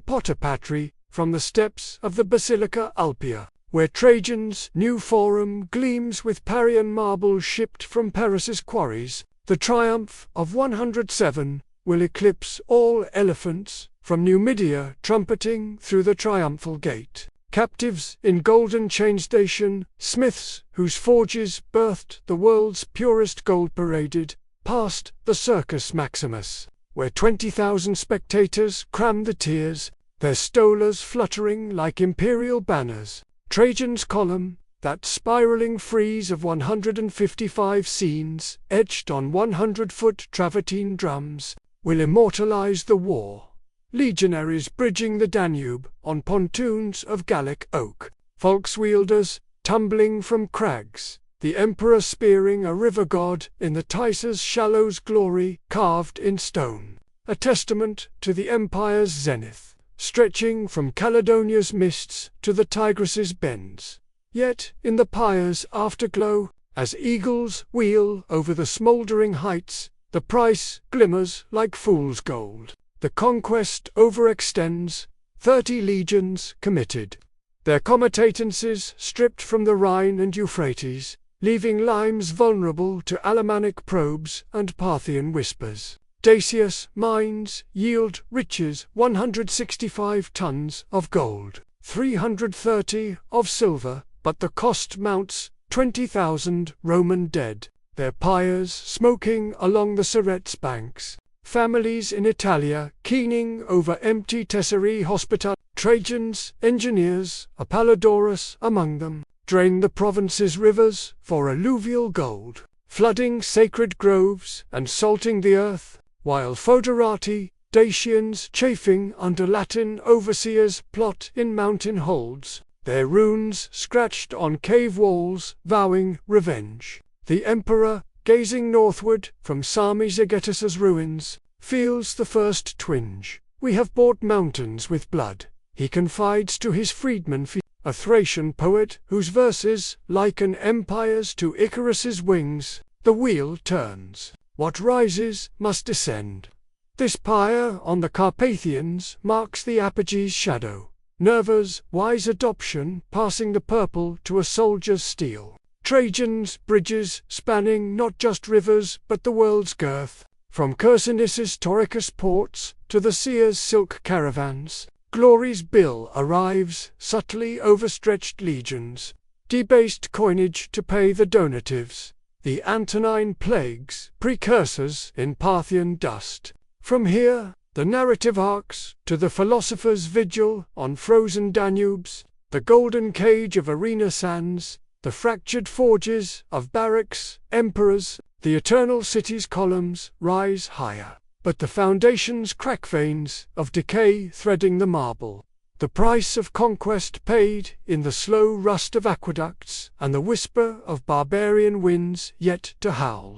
Potapatri from the steps of the Basilica Alpia, where Trajan's new forum gleams with Parian marble shipped from Paris's quarries. The triumph of 107 will eclipse all elephants from Numidia trumpeting through the triumphal gate. Captives in golden chains. Dacian smiths whose forges birthed the world's purest gold paraded past the Circus Maximus, where 20,000 spectators crammed the tiers, their stolas fluttering like imperial banners. Trajan's column, that spiraling frieze of 155 scenes, etched on 100-foot travertine drums, will immortalize the war. Legionaries bridging the Danube on pontoons of Gallic oak, volkswielders tumbling from crags, the emperor spearing a river god in the Ticer's shallows, glory carved in stone, a testament to the empire's zenith, stretching from Caledonia's mists to the Tigris's bends. Yet, in the pyre's afterglow, as eagles wheel over the smouldering heights, the price glimmers like fool's gold. The conquest overextends, 30 legions committed, their comitatences stripped from the Rhine and Euphrates, leaving limes vulnerable to Alemannic probes and Parthian whispers. Dacius mines yield riches, 165 tons of gold, 330 of silver, but the cost mounts 20,000 Roman dead, their pyres smoking along the Siret's banks. Families in Italia keening over empty tesserae hospital. Trajan's engineers, Apollodorus among them, drain the province's rivers for alluvial gold, flooding sacred groves and salting the earth, while foederati, Dacians chafing under Latin overseers plot in mountain holds, their runes scratched on cave walls, vowing revenge. The emperor, gazing northward from Sarmizegetus's ruins, feels the first twinge. We have bought mountains with blood, he confides to his freedman, a Thracian poet whose verses liken empires to Icarus's wings. The wheel turns. What rises must descend. This pyre on the Carpathians marks the apogee's shadow. Nerva's wise adoption passing the purple to a soldier's steel. Trajan's bridges spanning not just rivers but the world's girth, from Chersonesus' Tauricus ports to the seer's silk caravans. Glory's bill arrives, subtly overstretched legions, debased coinage to pay the donatives, the Antonine plagues, precursors in Parthian dust. From here, the narrative arcs to the philosopher's vigil on frozen Danubes, the golden cage of arena sands, The fractured forges of barracks, emperors, the eternal city's columns rise higher, but the foundations crack, veins of decay threading the marble. The price of conquest paid in the slow rust of aqueducts, and the whisper of barbarian winds yet to howl.